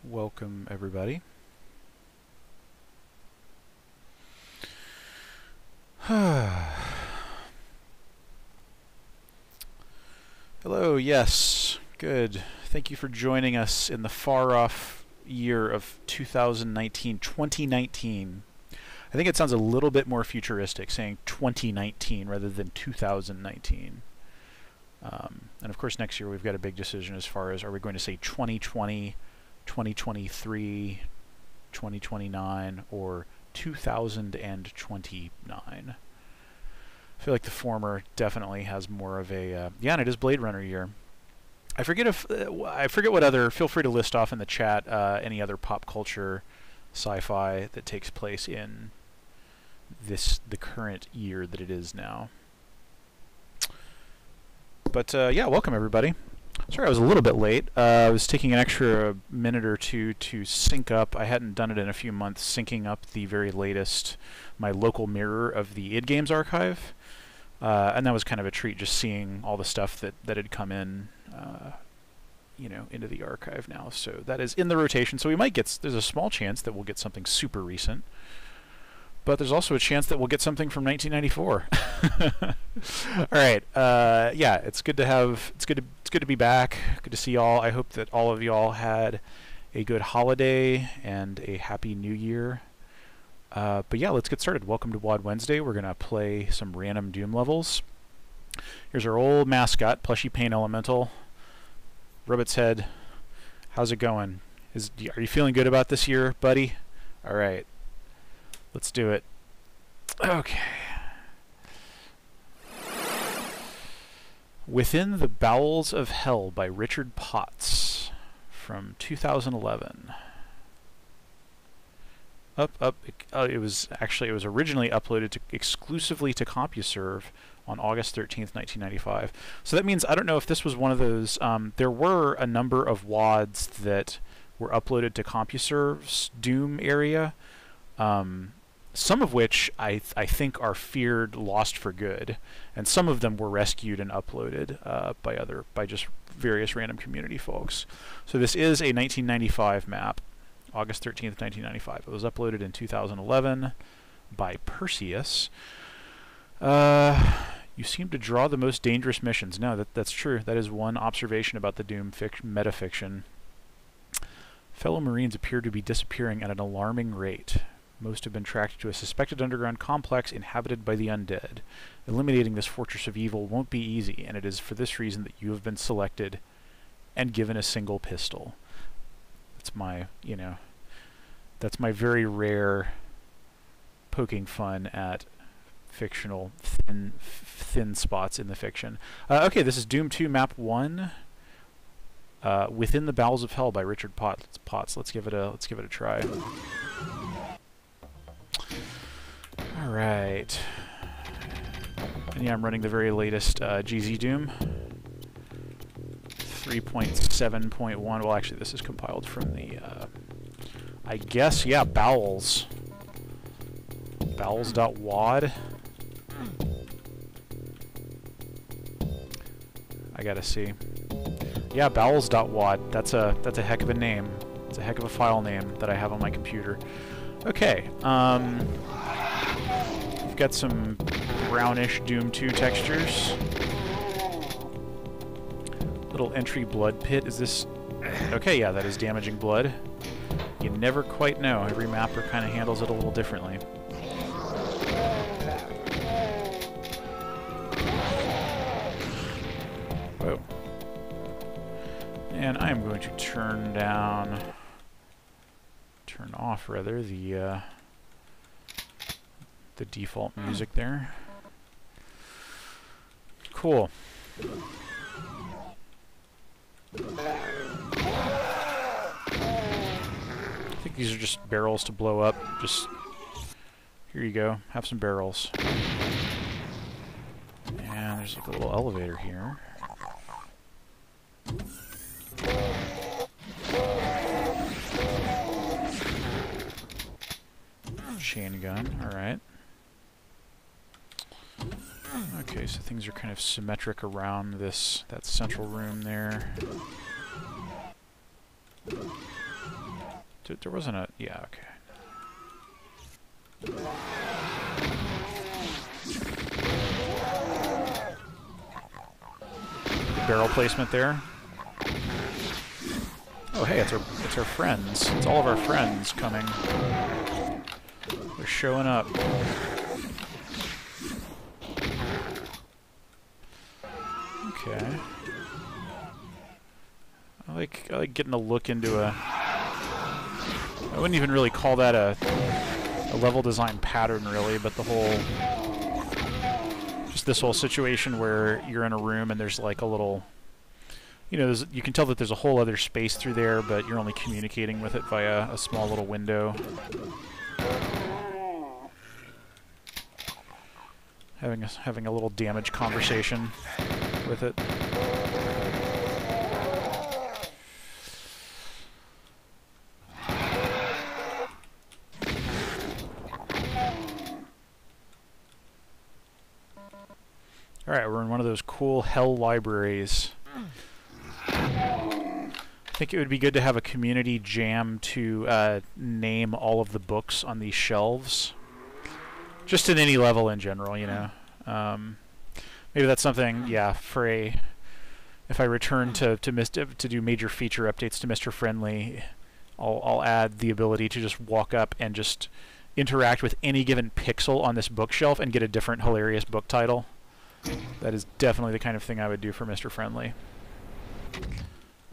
Welcome, everybody. Hello, yes, good. Thank you for joining us in the far-off year of 2019. I think it sounds a little bit more futuristic saying 2019 rather than 2019. And of course next year we've got a big decision as far as, are we going to say 2020, 2023, 2029, or 2029? I feel like the former definitely has more of a yeah, and it is Blade Runner year. I forget what other. Feel free to list off in the chat any other pop culture sci-fi that takes place in the current year that it is now. But yeah, welcome everybody. Sorry I was a little bit late. I was taking an extra minute or two to sync up. I hadn't done it in a few months, syncing up the very latest, my local mirror of the id Games archive. And that was kind of a treat, just seeing all the stuff that had come in, you know, into the archive now. So that is in the rotation. So we might get, there's a small chance that we'll get something super recent. But there's also a chance that we'll get something from 1994. All right, yeah, it's good to have. It's good to be back. Good to see y'all. I hope that all of y'all had a good holiday and a happy New Year. But yeah, let's get started. Welcome to WAD Wednesday. We're gonna play some random Doom levels. Here's our old mascot, Plushy Pain Elemental. Rub its head. How's it going? Are you feeling good about this year, buddy? All right. Let's do it. Okay. Within the Bowels of Hell by Richard Potts from 2011. It was originally uploaded exclusively to CompuServe on August 13th, 1995. So that means, I don't know if this was one of those, there were a number of WADs that were uploaded to CompuServe's Doom area. Some of which I think are feared lost for good, and some of them were rescued and uploaded by just various random community folks. So this is a 1995 map, August 13th, 1995. It was uploaded in 2011 by Perseus. You seem to draw the most dangerous missions. No, that's true. That is one observation about the Doom metafiction. Fellow Marines appear to be disappearing at an alarming rate. Most have been tracked to a suspected underground complex inhabited by the undead. Eliminating this fortress of evil won't be easy, and it is for this reason that you have been selected and given a single pistol. That's my, you know, that's my very rare poking fun at fictional thin spots in the fiction. Okay, this is Doom 2 Map 1. Within the Bowels of Hell by Richard Potts. Let's give it a try. All right, and yeah, I'm running the very latest GZ Doom 3.7.1. Well, actually, this is compiled from the, I guess, yeah, Bowels. Bowels.wad. I gotta see. Yeah, Bowels.wad. That's a heck of a name. It's a heck of a file name that I have on my computer. Okay, we've got some brownish Doom 2 textures. Little entry blood pit. Is this... Okay, yeah, that is damaging blood. You never quite know. Every mapper kind of handles it a little differently. Whoa. And I am going to turn off rather the default music there. Cool. I think these are just barrels to blow up. Just here you go. Have some barrels. And there's like a little elevator here. Chain gun, alright. Okay, so things are kind of symmetric around that central room there. There wasn't a... Yeah, okay. Barrel placement there. Oh, hey, it's our friends. It's all of our friends coming. They're showing up. Okay. I like getting a look into a... I wouldn't even really call that a level design pattern, really, but the whole... Just this whole situation where you're in a room and there's like a little... You know, you can tell that there's a whole other space through there, but you're only communicating with it via a small little window. Having a little damage conversation with it. Alright, we're in one of those cool hell libraries. I think it would be good to have a community jam to name all of the books on these shelves. Just at any level in general, you know. Maybe that's something, yeah, for a... If I return to do major feature updates to Mr. Friendly, I'll add the ability to just walk up and just interact with any given pixel on this bookshelf and get a different hilarious book title. That is definitely the kind of thing I would do for Mr. Friendly.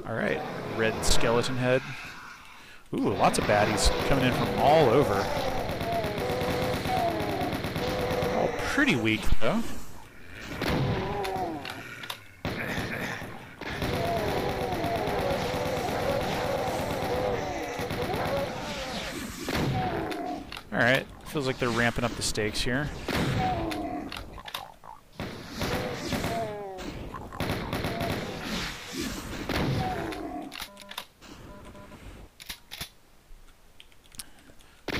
Alright, red skeleton head. Ooh, lots of baddies coming in from all over. All pretty weak, though. Alright, feels like they're ramping up the stakes here.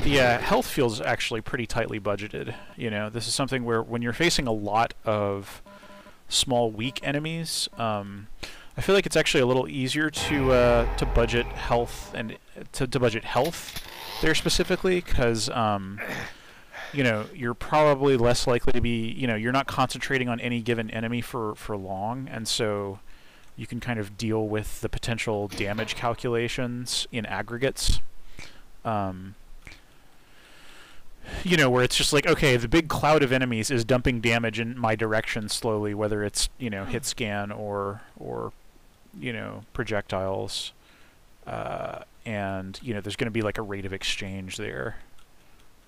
The health feels actually pretty tightly budgeted. You know, this is something where when you're facing a lot of small, weak enemies, I feel like it's actually a little easier to budget health and to budget health there specifically, because you know, you're probably less likely to be, you know, you're not concentrating on any given enemy for long, and so you can kind of deal with the potential damage calculations in aggregates. You know, where it's just like, okay, the big cloud of enemies is dumping damage in my direction slowly, whether it's, you know, hit scan or you know, projectiles. And, you know, there's going to be like a rate of exchange there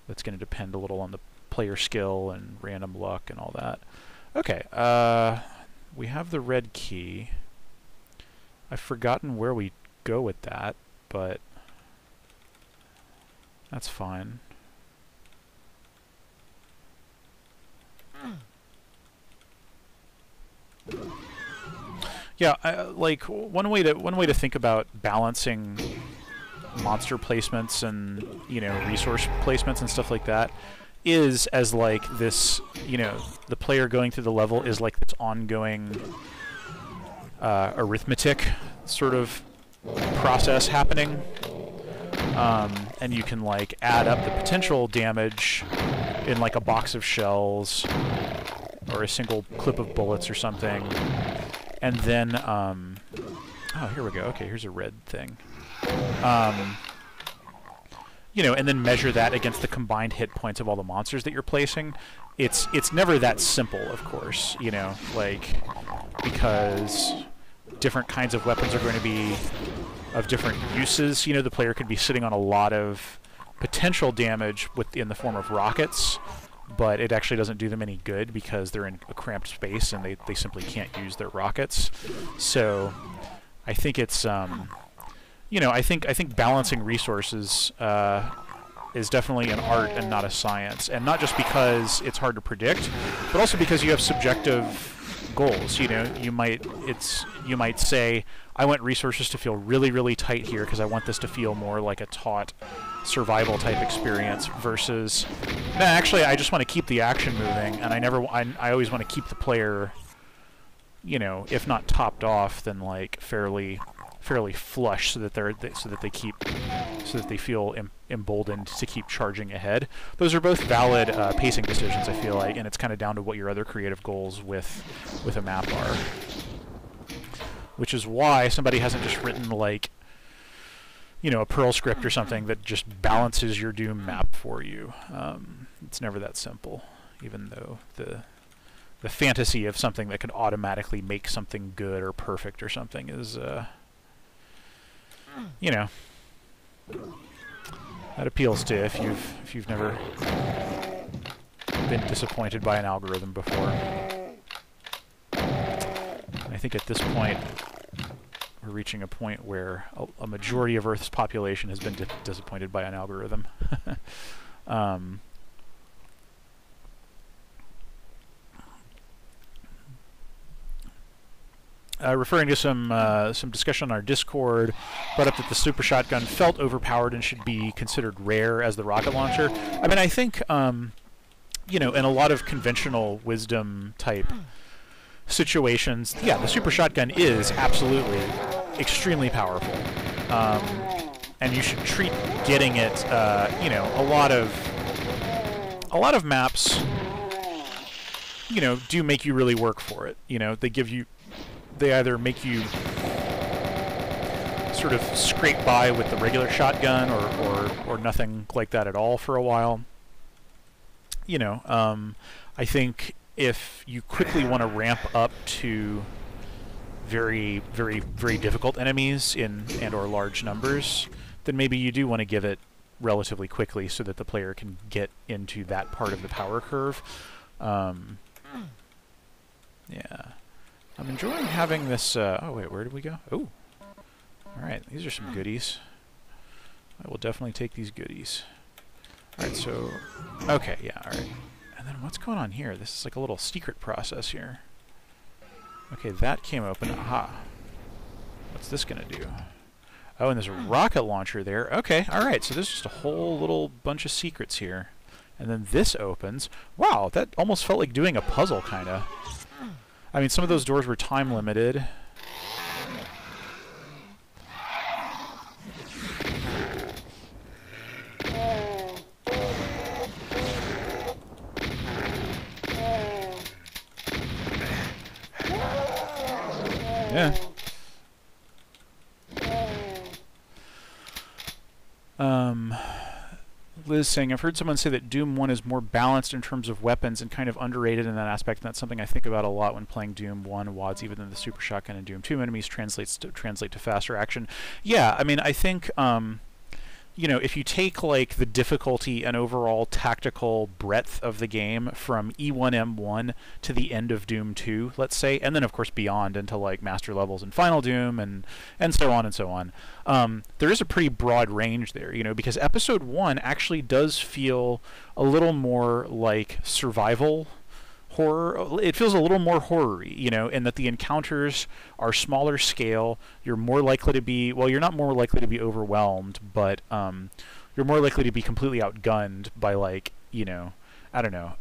that's going to depend a little on the player skill and random luck and all that. Okay, we have the red key. I've forgotten where we go with that, but that's fine. Yeah, like one way to think about balancing monster placements and, you know, resource placements and stuff like that is as like this, you know, the player going through the level is like this ongoing arithmetic sort of process happening, and you can like add up the potential damage in like a box of shells or a single clip of bullets or something, and then oh, here we go. Okay, here's a red thing. You know, and then measure that against the combined hit points of all the monsters that you're placing. It's never that simple, of course, you know, like, because different kinds of weapons are going to be of different uses. You know, the player could be sitting on a lot of potential damage in the form of rockets, but it actually doesn't do them any good because they're in a cramped space and they simply can't use their rockets. So I think it's you know, I think balancing resources is definitely an art and not a science, and not just because it's hard to predict, but also because you have subjective goals. You know, you might say, I want resources to feel really, really tight here because I want this to feel more like a taut survival type experience, versus, nah, actually I just want to keep the action moving, and I always want to keep the player, you know, if not topped off, then like fairly flush, so that they keep so that they feel emboldened to keep charging ahead. Those are both valid pacing decisions, I feel like, and it's kind of down to what your other creative goals with a map are. Which is why somebody hasn't just written, like, you know, a Perl script or something that just balances your Doom map for you. It's never that simple, even though the fantasy of something that can automatically make something good or perfect or something is, you know, that appeals to if you've never been disappointed by an algorithm before. And I think at this point we're reaching a point where a majority of Earth's population has been disappointed by an algorithm. Referring to some discussion on our Discord, brought up that the super shotgun felt overpowered and should be considered rare as the rocket launcher. I mean, I think, you know, in a lot of conventional wisdom type situations, yeah, the super shotgun is absolutely extremely powerful, and you should treat getting it. You know, a lot of maps, you know, do make you really work for it. You know, they either make you sort of scrape by with the regular shotgun, or nothing like that at all for a while. You know, I think if you quickly want to ramp up to very, very, very difficult enemies and/or large numbers, then maybe you do want to give it relatively quickly so that the player can get into that part of the power curve. Yeah. I'm enjoying having this... oh, wait, where did we go? Oh. Alright, these are some goodies. I will definitely take these goodies. Alright, so... Okay, yeah, alright. And then what's going on here? This is like a little secret process here. Okay, that came open. Aha. What's this going to do? Oh, and there's a rocket launcher there. Okay, alright, so there's just a whole little bunch of secrets here. And then this opens. Wow, that almost felt like doing a puzzle, kind of. I mean, some of those doors were time limited. Yeah. Liz saying, I've heard someone say that Doom 1 is more balanced in terms of weapons and kind of underrated in that aspect, and that's something I think about a lot when playing Doom 1 WADs, even though the Super Shotgun and Doom 2 enemies translate to faster action. Yeah, I mean, I think, you know, if you take, like, the difficulty and overall tactical breadth of the game from E1M1 to the end of Doom 2, let's say, and then, of course, beyond into, like, Master Levels and Final Doom and so on and so on, there is a pretty broad range there, you know, because Episode 1 actually does feel a little more like survival horror. It feels a little more horror-y, you know, in that the encounters are smaller scale. You're more likely to be, well, you're not more likely to be overwhelmed, but you're more likely to be completely outgunned by, like, you know, I don't know.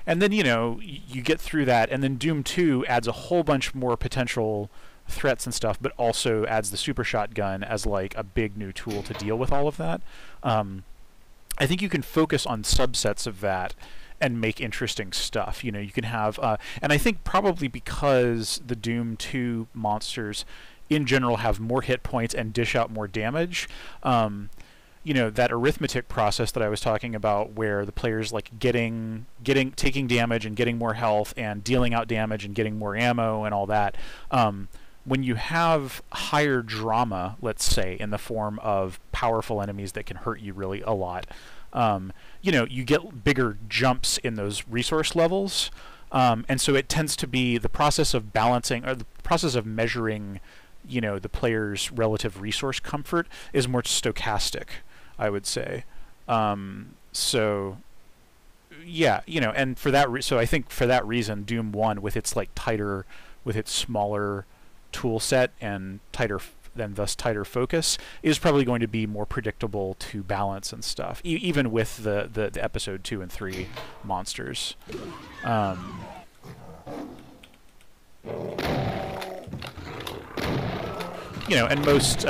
And then, you know, you get through that, and then Doom 2 adds a whole bunch more potential threats and stuff, but also adds the super shotgun as, like, a big new tool to deal with all of that. I think you can focus on subsets of that and make interesting stuff. You know, you can have, and I think probably because the Doom 2 monsters in general have more hit points and dish out more damage, you know, that arithmetic process that I was talking about where the player's like taking damage and getting more health and dealing out damage and getting more ammo and all that, when you have higher drama, let's say, in the form of powerful enemies that can hurt you really a lot, you know, you get bigger jumps in those resource levels, and so it tends to be the process of balancing, or the process of measuring, you know, the player's relative resource comfort is more stochastic, I would say. So, yeah, you know, and for that, so I think for that reason, Doom 1, with its like tighter, with its smaller tool set and thus tighter focus, is probably going to be more predictable to balance and stuff, even with the episode 2 and 3 monsters. you know, and most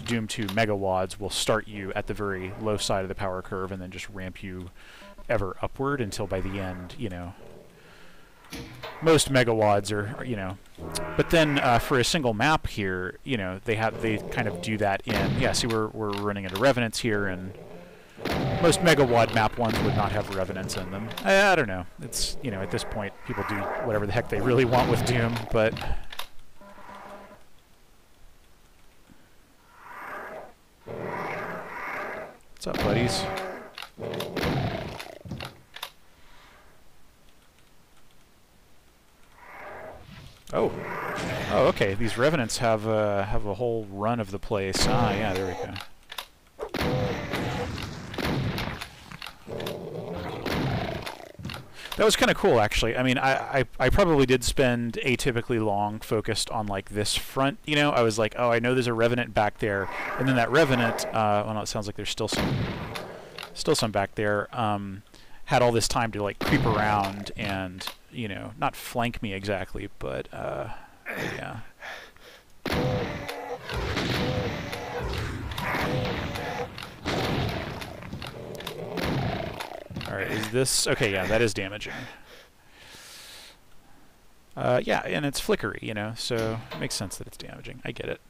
Doom 2 megawads will start you at the very low side of the power curve and then just ramp you ever upward until by the end, you know, most megawads are, you know, but then for a single map here, you know, they kind of do that in, yeah, see we're running into revenants here, and most megawad map ones would not have revenants in them. I don't know, it's, you know, at this point people do whatever the heck they really want with Doom, but what's up, buddies? Oh, okay. These revenants have a whole run of the place. Ah, yeah, there we go. That was kind of cool, actually. I mean, I probably did spend atypically long focused on like this front. You know, I was like, oh, I know there's a revenant back there, and then that revenant. Well, no, it sounds like there's still some back there. Had all this time to like creep around and, you know, not flank me exactly, but yeah. Alright, is this... Okay, yeah, that is damaging. Yeah, and it's flickery, you know, so it makes sense that it's damaging. I get it.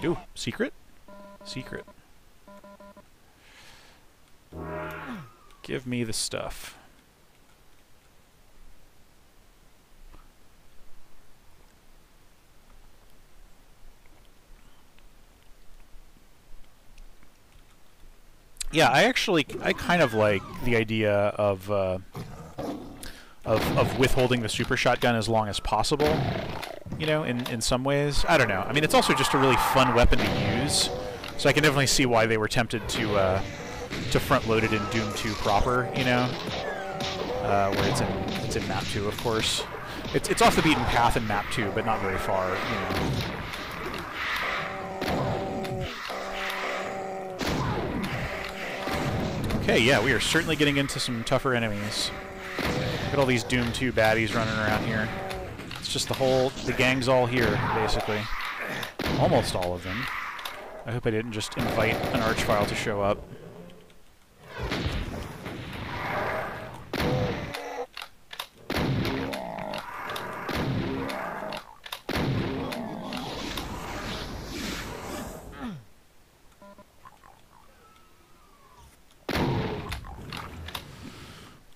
Ooh, secret? Secret. Give me the stuff. Yeah, I kind of like the idea of withholding the super shotgun as long as possible. You know, in some ways, I don't know. I mean, it's also just a really fun weapon to use, so I can definitely see why they were tempted to front load it in Doom 2 proper. You know, where it's in Map 2, of course. It's off the beaten path in Map 2, but not very far. You know. Okay, yeah, we are certainly getting into some tougher enemies. Look at all these Doom 2 baddies running around here. It's just the gang's all here, basically. Almost all of them. I hope I didn't just invite an archvile to show up.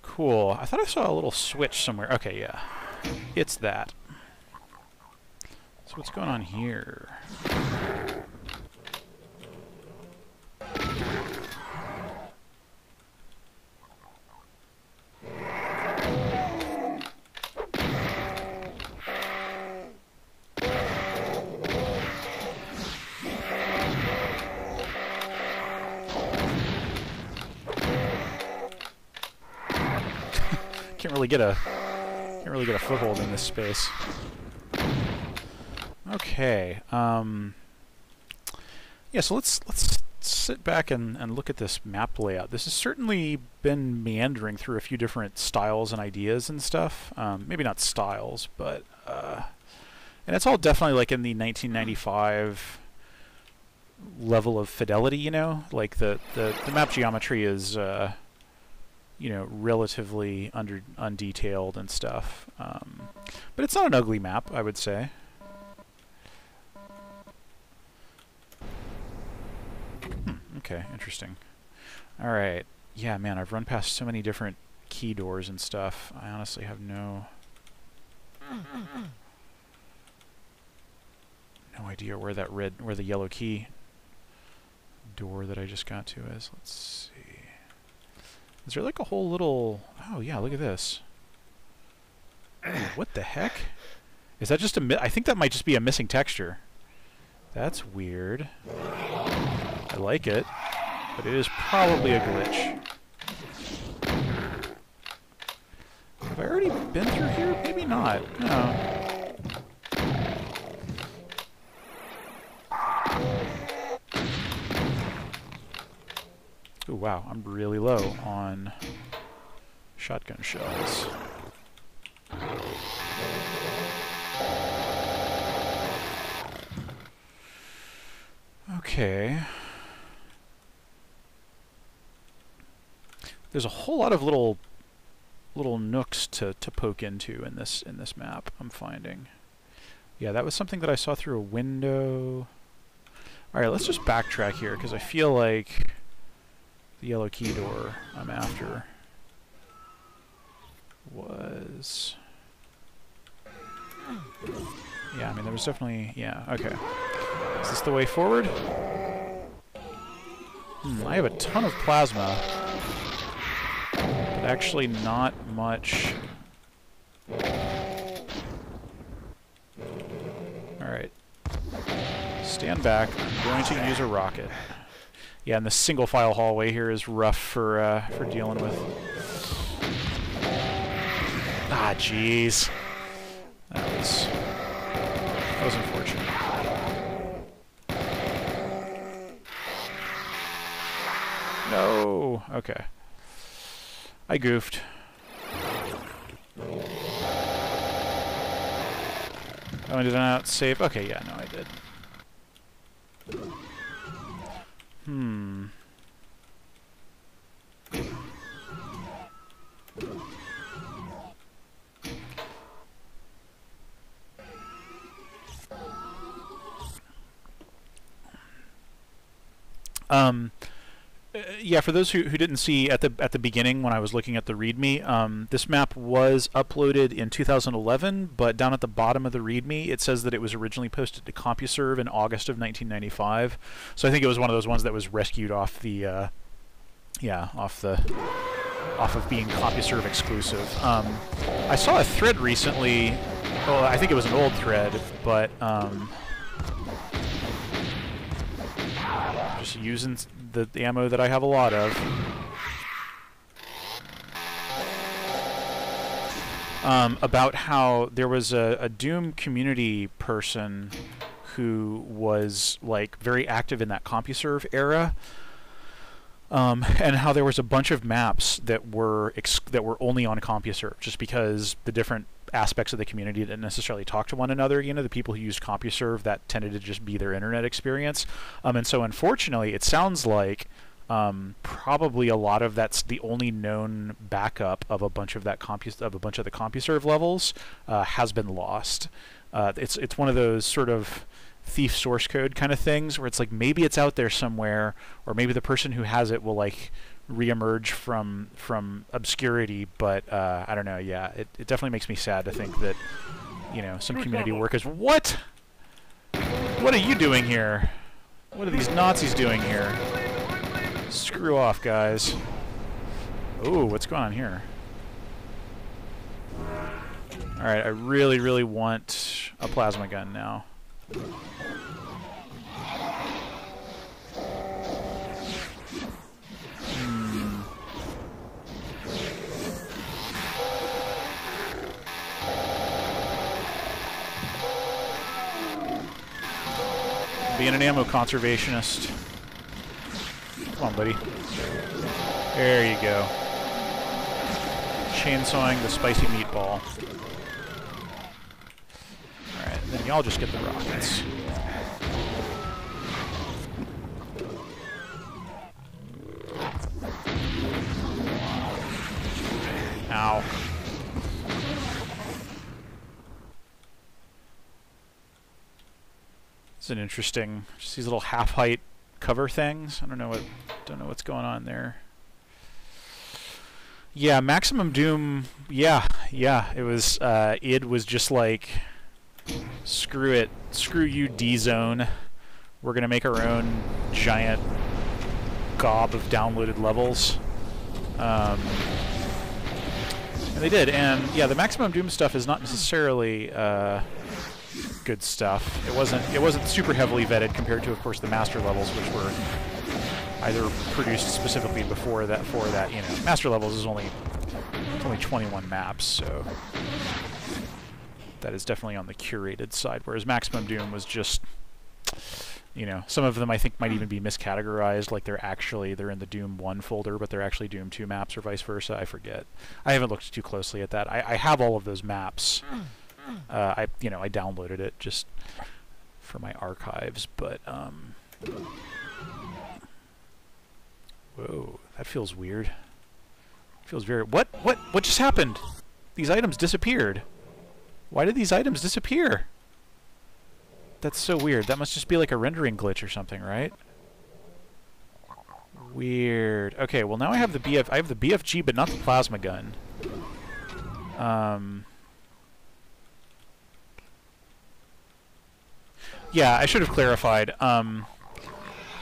Cool. I thought I saw a little switch somewhere. Okay, yeah. It's that. So what's going on here? Can't really get a foothold in this space. Okay. Yeah, so let's sit back and look at this map layout. This has certainly been meandering through a few different styles and ideas and stuff. Maybe not styles, but and it's all definitely like in the 1995 level of fidelity, you know? Like the map geometry is you know, relatively undetailed and stuff. But it's not an ugly map, I would say. Okay, interesting. Alright. Yeah, man, I've run past so many different key doors and stuff. I honestly have no idea where where the yellow key door that I just got to is. Let's see. Is there like a whole little... Oh, yeah, look at this. Ooh, what the heck? Is that just I think that might just be a missing texture. That's weird. I like it, but it is probably a glitch. Have I already been through here? Maybe not. No. Ooh, wow, I'm really low on shotgun shells. Okay. There's a whole lot of little nooks to poke into in this map, I'm finding. Yeah, that was something that I saw through a window. Alright, let's just backtrack here, because I feel like the yellow key door I'm after was... Yeah, I mean, there was definitely... Yeah, okay. Is this the way forward? I have a ton of plasma, but actually not much. Alright. Stand back. I'm going to use a rocket. Yeah, and the single file hallway here is rough for dealing with. Ah, jeez. That was unfortunate. No. Okay. I goofed. Oh, did I not save? Okay, yeah, no, I did. Yeah, for those who didn't see at the beginning when I was looking at the README, this map was uploaded in 2011, but down at the bottom of the README it says that it was originally posted to CompuServe in August of 1995. So I think it was one of those ones that was rescued off the off of being CompuServe exclusive. I saw a thread recently. Well, I think it was an old thread, but just using the ammo that I have a lot of. About how there was a Doom community person who was like very active in that CompuServe era, and how there was a bunch of maps that were only on CompuServe, just because the different aspects of the community didn't necessarily talk to one another. You know, the people who used CompuServe, that tended to just be their internet experience. And so unfortunately, it sounds like probably a lot of that's the only known backup of a bunch of the CompuServe levels has been lost. It's one of those sort of thief source code kind of things where it's like maybe it's out there somewhere, or maybe the person who has it will like reemerge from obscurity, but I don't know. Yeah, it definitely makes me sad to think that, you know, some community workers. What are you doing here? What are these Nazis doing here? Screw off, guys. Ooh, what's going on here? Alright, I really want a plasma gun now. Being an ammo conservationist. Come on, buddy. There you go. Chainsawing the spicy meatball. Alright, then y'all just get the rockets. Ow. It's an interesting, just these little half-height cover things. I don't know what's going on there. Yeah, Maximum Doom. Yeah, it was. Id was just like, screw it, screw you, D-Zone. We're gonna make our own giant gob of downloaded levels. And they did. And yeah, the Maximum Doom stuff is not necessarily good stuff. It wasn't super heavily vetted compared to, of course, the master levels, which were either produced specifically for that. You know, master levels is only 21 maps, so that is definitely on the curated side. Whereas Maximum Doom was just, you know, some of them I think might even be miscategorized, like they're in the Doom 1 folder, but they're actually Doom 2 maps or vice versa. I forget. I haven't looked too closely at that. I have all of those maps. I downloaded it just for my archives, but Whoa, that feels weird. Feels very... What just happened? These items disappeared. Why did these items disappear? That's so weird. That must just be like a rendering glitch or something, right? Weird. Okay, well now I have the BFG, but not the plasma gun. Yeah, I should have clarified.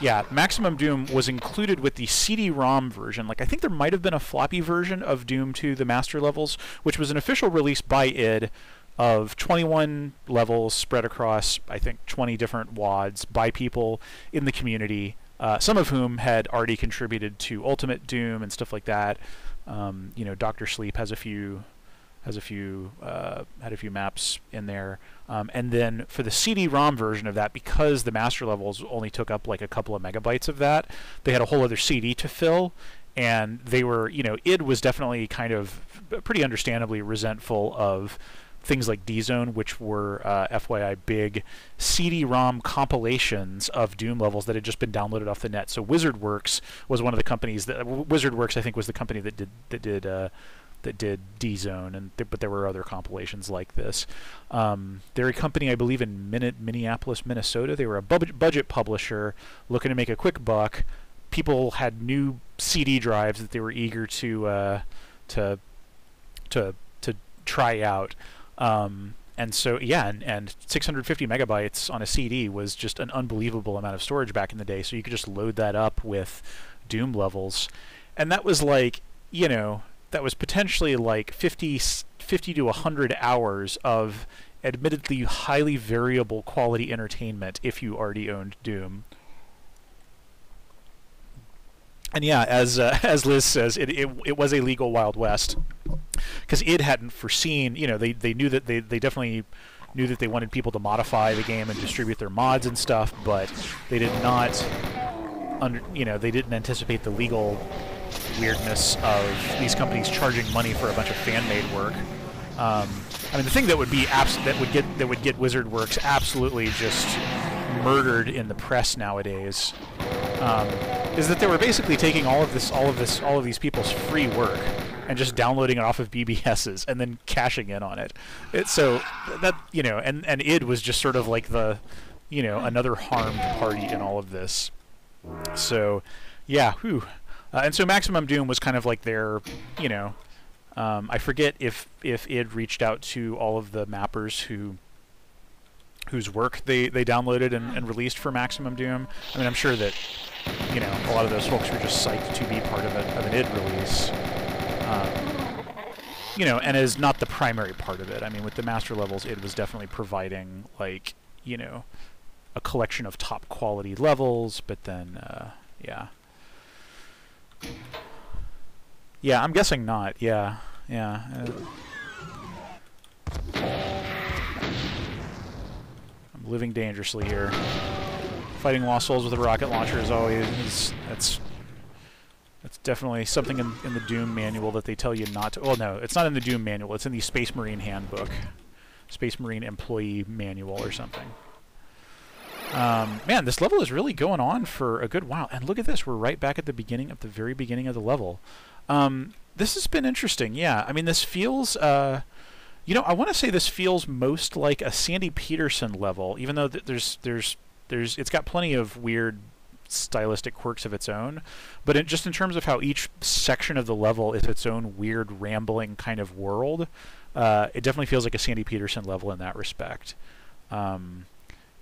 Yeah, Maximum Doom was included with the CD-ROM version. Like, I think there might have been a floppy version of Doom 2, the Master Levels, which was an official release by id of 21 levels spread across, I think, 20 different WADs by people in the community, some of whom had already contributed to Ultimate Doom and stuff like that. You know, Dr. Sleep had a few maps in there. And then for the CD-ROM version of that, because the master levels only took up like a couple of megabytes of that, they had a whole other CD to fill, and they were, you know, id was definitely kind of pretty understandably resentful of things like D-Zone, which were, FYI, big CD-ROM compilations of Doom levels that had just been downloaded off the net. So WizardWorks was one of the companies that... WizardWorks, I think, was the company that did D-Zone, but there were other compilations like this. They're a company, I believe, in Minneapolis, Minnesota. They were a budget publisher looking to make a quick buck. People had new CD drives that they were eager to try out. And so, yeah, and 650 megabytes on a CD was just an unbelievable amount of storage back in the day, so you could just load that up with Doom levels. And that was like, you know, that was potentially like 50 to 100 hours of admittedly highly variable quality entertainment if you already owned Doom. And yeah, as Liz says, it was a legal Wild West, because id hadn't foreseen, you know, they knew that they definitely knew that they wanted people to modify the game and distribute their mods and stuff, but they did not, they didn't anticipate the legal weirdness of these companies charging money for a bunch of fan-made work. I mean, the thing that would be that would get WizardWorks absolutely just murdered in the press nowadays is that they were basically taking all of these people's free work and just downloading it off of BBSs and then cashing in on it. So that, you know, and id was just sort of like the, you know, another harmed party in all of this. So yeah, whew. And so Maximum Doom was kind of like their, you know, I forget if id reached out to all of the mappers whose work they downloaded and released for Maximum Doom. I mean, I'm sure that, you know, a lot of those folks were just psyched to be part of an id release. You know, and is not the primary part of it. I mean, with the master levels, id was definitely providing, like, you know, a collection of top quality levels, but then, yeah. Yeah, I'm guessing not. Yeah, yeah. I'm living dangerously here. Fighting lost souls with a rocket launcher is always that's definitely something in the Doom manual that they tell you not to. Well, no, it's not in the Doom manual. It's in the Space Marine Handbook, Space Marine Employee Manual or something. Man, this level is really going on for a good while. And look at this. We're right back at the very beginning of the level. This has been interesting. Yeah, I mean, this feels, you know, I want to say this feels most like a Sandy Peterson level, even though it's got plenty of weird stylistic quirks of its own. But just in terms of how each section of the level is its own weird, rambling kind of world, it definitely feels like a Sandy Peterson level in that respect.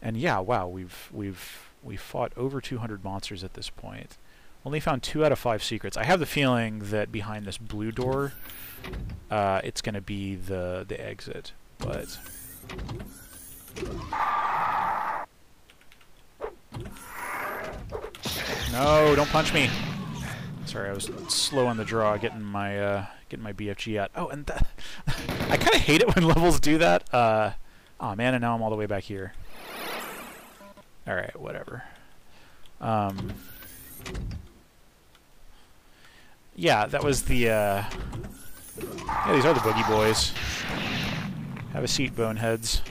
And yeah, wow, we've fought over 200 monsters at this point. Only found 2 out of 5 secrets. I have the feeling that behind this blue door, it's going to be the exit. But no, don't punch me. Sorry, I was slow on the draw, getting my BFG out. Oh, and I kind of hate it when levels do that. Oh man, and now I'm all the way back here. Alright, whatever. Yeah, that was the, yeah, these are the boogie boys. Have a seat, boneheads.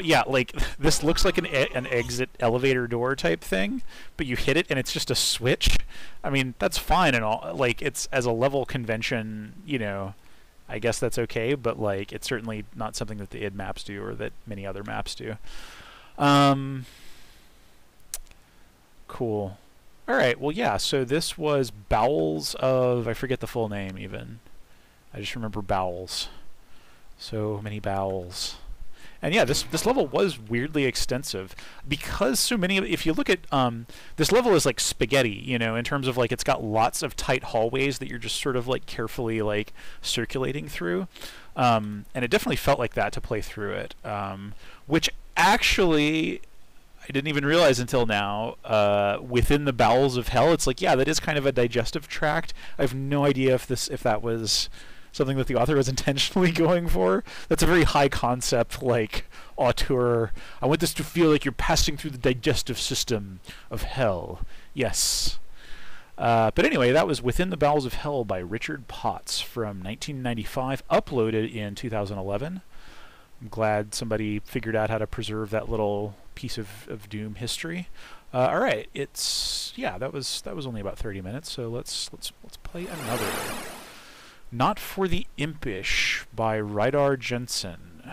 Yeah, like this looks like an exit elevator door type thing, but you hit it and it's just a switch. I mean, that's fine and all. Like, it's as a level convention, you know, I guess that's okay, but like it's certainly not something that the id maps do or that many other maps do. Cool. All right. Well, yeah. So this was Bowels of, I forget the full name even. I just remember Bowels. So many bowels. And yeah, this level was weirdly extensive because so many of, if you look at this level is like spaghetti, you know, in terms of like it's got lots of tight hallways that you're just sort of like carefully like circulating through, and it definitely felt like that to play through it, which actually I didn't even realize until now. Within the bowels of hell, it's like, yeah, that is kind of a digestive tract. I have no idea if that was something that the author was intentionally going for. That's a very high concept, like, auteur. I want this to feel like you're passing through the digestive system of hell. Yes. But anyway, that was Within the Bowels of Hell by Richard Potts from 1995, uploaded in 2011. I'm glad somebody figured out how to preserve that little piece of Doom history. All right, yeah, that was only about 30 minutes, so let's play another. Not for the IMPish by Reidar Jensen.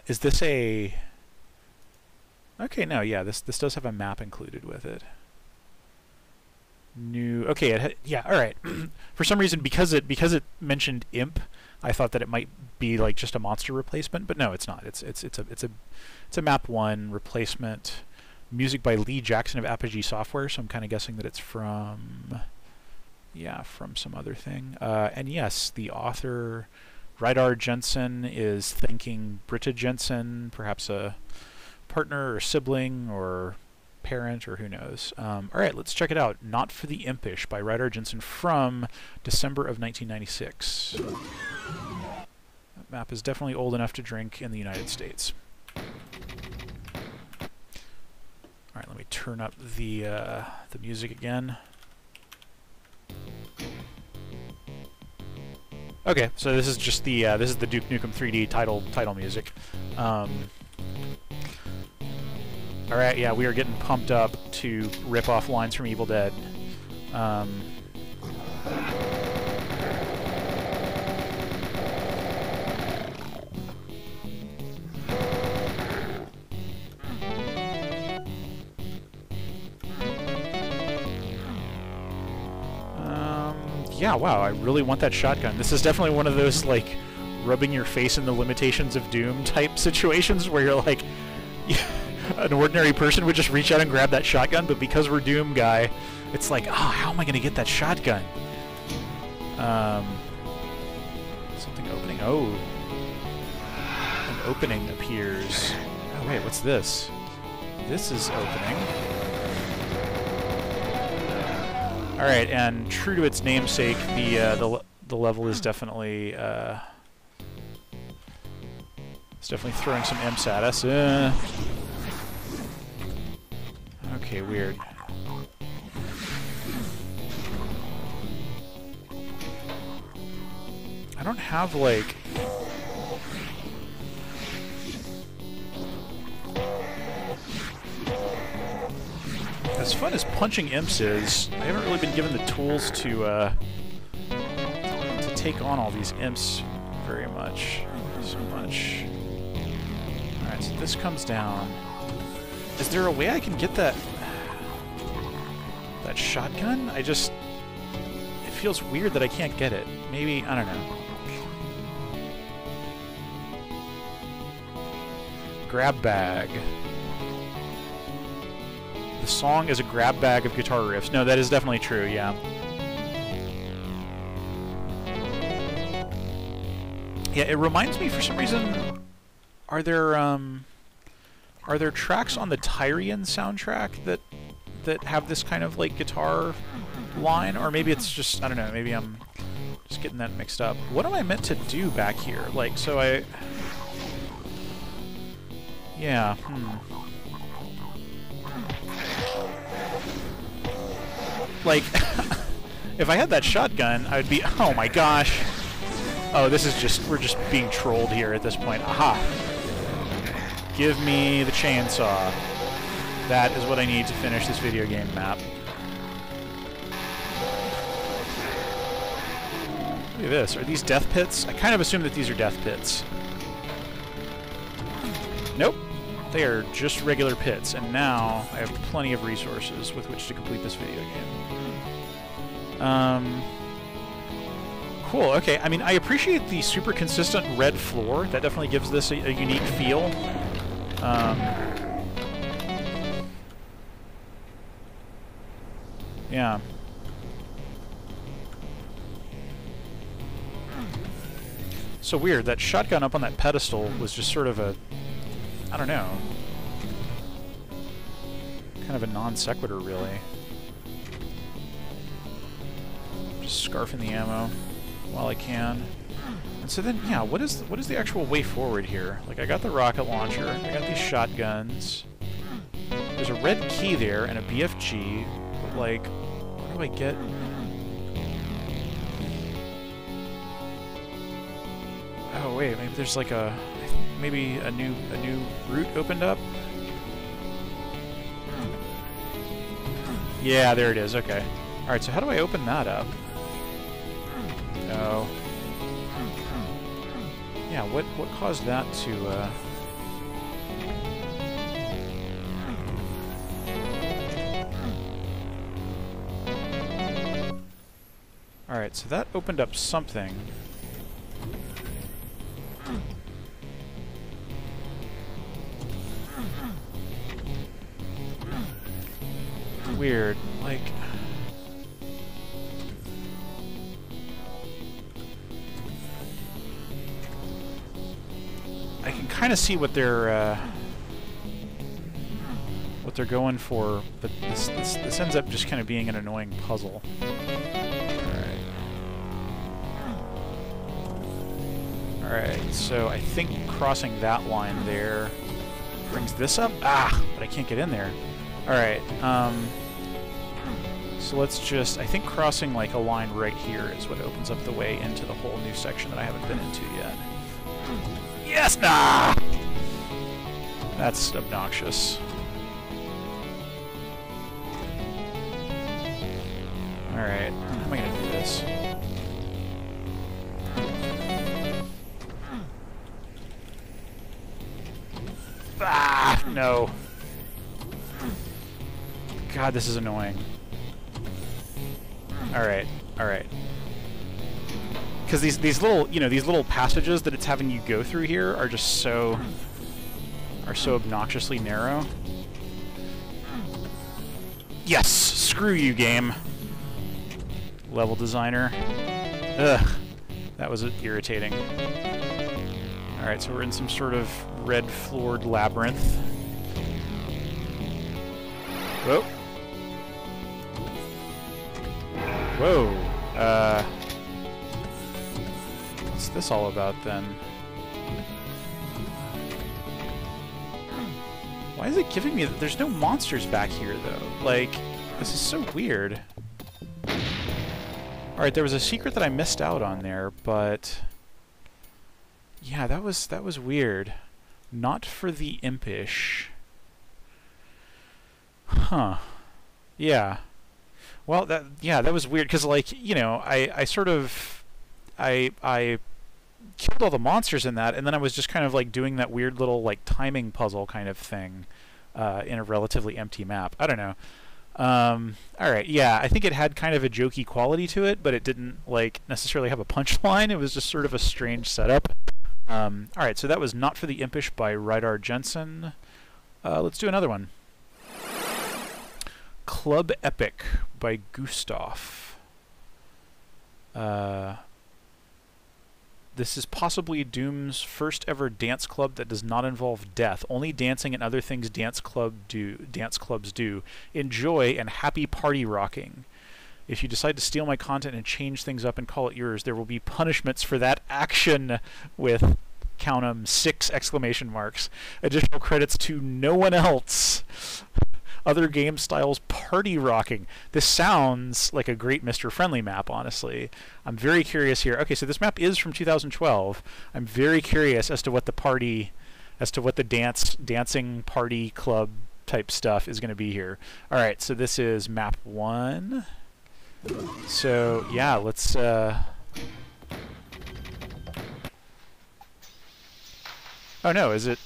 Is this a... Okay, no, yeah, this does have a map included with it. New... Okay, yeah, all right. For some reason, because it mentioned imp, I thought that it might be like just a monster replacement, but no, it's not. It's a map 1 replacement. Music by Lee Jackson of Apogee Software, so I'm kind of guessing that it's from... Yeah, from some other thing. And yes, the author, Reidar Jensen, is thanking Britta Jensen, perhaps a partner or sibling or parent or who knows. All right, let's check it out. Not for the IMPish by Reidar Jensen from December of 1996. That map is definitely old enough to drink in the United States. All right, let me turn up the music again. Okay, so this is just the this is the Duke Nukem 3D title music. All right, yeah, we are getting pumped up to rip off lines from Evil Dead. Yeah, wow, I really want that shotgun. This is definitely one of those, like, rubbing your face in the limitations of Doom type situations where you're like, an ordinary person would just reach out and grab that shotgun, but because we're Doom guy, it's like, oh, how am I going to get that shotgun? Something opening. Oh. An opening appears. Oh, wait, what's this? This is opening. All right, and true to its namesake, the level is definitely it's definitely throwing some imps at us. Okay, weird. I don't have like. As fun as punching imps is, I haven't really been given the tools to take on all these imps very much. So much. Alright, so this comes down. Is there a way I can get that shotgun? It feels weird that I can't get it. Maybe, I don't know. Grab bag. The song is a grab bag of guitar riffs. No, that is definitely true, yeah. Yeah, it reminds me for some reason, are there tracks on the Tyrian soundtrack that have this kind of like guitar line? Or maybe it's just, I don't know, maybe I'm just getting that mixed up. What am I meant to do back here? Like, so yeah, Like, if I had that shotgun, I would be... Oh my gosh. Oh, this is just... We're just being trolled here at this point. Aha. Give me the chainsaw. That is what I need to finish this video game map. Look at this. Are these death pits? I kind of assume that these are death pits. Nope. They are just regular pits, and now I have plenty of resources with which to complete this video game. Cool, okay. I mean, I appreciate the super consistent red floor. That definitely gives this a unique feel. Yeah. So weird, that shotgun up on that pedestal was just sort of a, I don't know, kind of a non sequitur, really. Just scarfing the ammo while I can. And so then, yeah, what is the actual way forward here? Like, I got the rocket launcher, I got these shotguns. There's a red key there and a BFG, but like, where do I get? Oh wait, maybe there's like maybe a new route opened up. Yeah, there it is. Okay. All right. So how do I open that up? No. Yeah. What caused that to? All right. So that opened up something. Weird, like... I can kind of see what they're going for, but this ends up just kind of being an annoying puzzle. Alright, so I think crossing that line there brings this up. Ah, but I can't get in there. Alright, so let's just, I think crossing like a line right here is what opens up the way into the whole new section that I haven't been into yet. Yes! Nah! That's obnoxious. Alright, how am I gonna do this? Ah! No. God, this is annoying. Alright, alright. Because these little, you know, these little passages that it's having you go through here are just so obnoxiously narrow. Yes! Screw you, game. Level designer. Ugh. That was irritating. Alright, so we're in some sort of red-floored labyrinth. Whoa. Whoa. What's this all about, then? Why is it giving me... There's no monsters back here, though. Like, this is so weird. Alright, there was a secret that I missed out on there, but... Yeah, that was weird. Not for the IMPish. Huh. Yeah. Well, that was weird, because, like, you know, I killed all the monsters in that, and then I was just kind of, like, doing that weird little, like, timing puzzle kind of thing in a relatively empty map. I don't know. Alright, yeah, I think it had kind of a jokey quality to it, but it didn't, like, necessarily have a punchline. It was just sort of a strange setup. Alright, so that was Not for the IMPish by Reidar Jensen. Let's do another one. ClubEpic by Gustav. This is possibly Doom's first ever dance club that does not involve death, only dancing and other things dance clubs do. Enjoy and happy party rocking. If you decide to steal my content and change things up and call it yours, there will be punishments for that action with, count 'em, 6 exclamation marks. Additional credits to no one else. Other game styles party rocking. This sounds like a great Mr. Friendly map, honestly. I'm very curious here. Okay, so this map is from 2012. I'm very curious as to what the party as to what the dancing party club type stuff is going to be here. All right, so this is map 1. So yeah, let's. Oh no, is it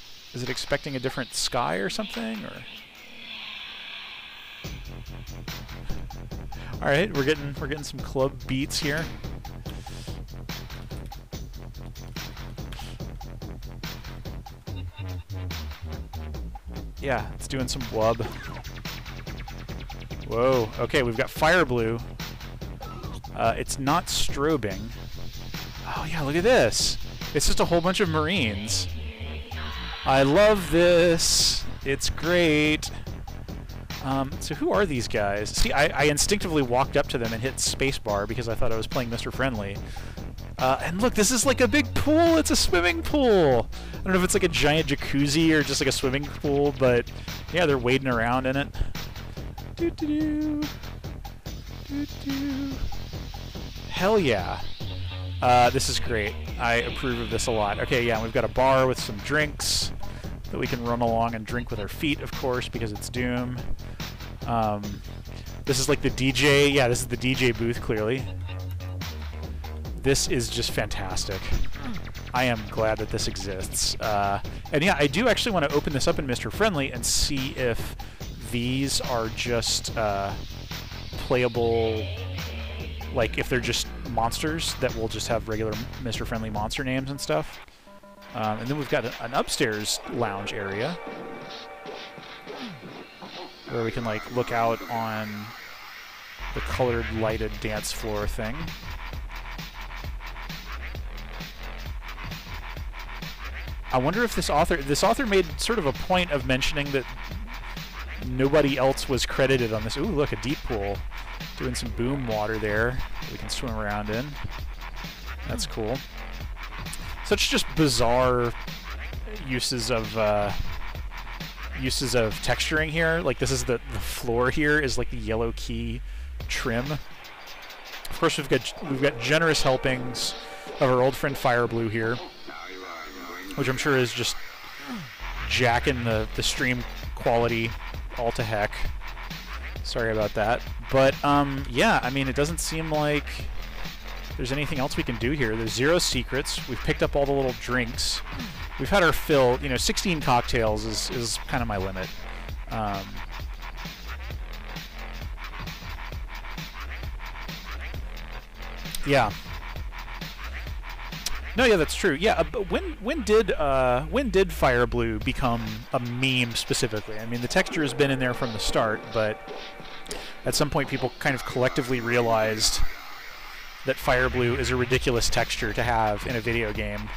expecting a different sky or something, or? All right, we're getting some club beats here. Yeah, it's doing some wub. Whoa. Okay, we've got fire blue. It's not strobing. Oh yeah, look at this. It's just a whole bunch of Marines. I love this. It's great. So who are these guys? See, I instinctively walked up to them and hit spacebar because I thought I was playing Mr. Friendly. And look, this is like a big pool. It's a swimming pool. I don't know if it's like a giant jacuzzi or just like a swimming pool, but yeah, they're wading around in it. Doo-doo-doo. Doo-doo. Hell yeah. This is great. I approve of this a lot. Okay, yeah, we've got a bar with some drinks that we can run along and drink with our feet, of course, because it's Doom. This is like the DJ. Yeah, this is the DJ booth, clearly. This is just fantastic. I am glad that this exists. And yeah, I do actually want to open this up in Mr. Friendly and see if these are just playable, like if they're just monsters that will just have regular Mr. Friendly monster names and stuff. And then we've got an upstairs lounge area where we can like look out on the colored lighted dance floor thing. I wonder if this author made sort of a point of mentioning that nobody else was credited on this. Ooh, look, a deep pool. Doing some boom water there that we can swim around in. That's cool. Such just bizarre uses of texturing here. Like this is the floor here is like the yellow key trim. Of course, we've got generous helpings of our old friend Fire Blue here, which I'm sure is just jacking the stream quality all to heck. Sorry about that. But, yeah, I mean, it doesn't seem like there's anything else we can do here. There's 0 secrets. We've picked up all the little drinks. We've had our fill. You know, 16 cocktails is kind of my limit. Yeah. No, yeah, that's true. Yeah, but when did Fire Blue become a meme specifically? I mean, the texture has been in there from the start, but at some point people kind of collectively realized that Fire Blue is a ridiculous texture to have in a video game.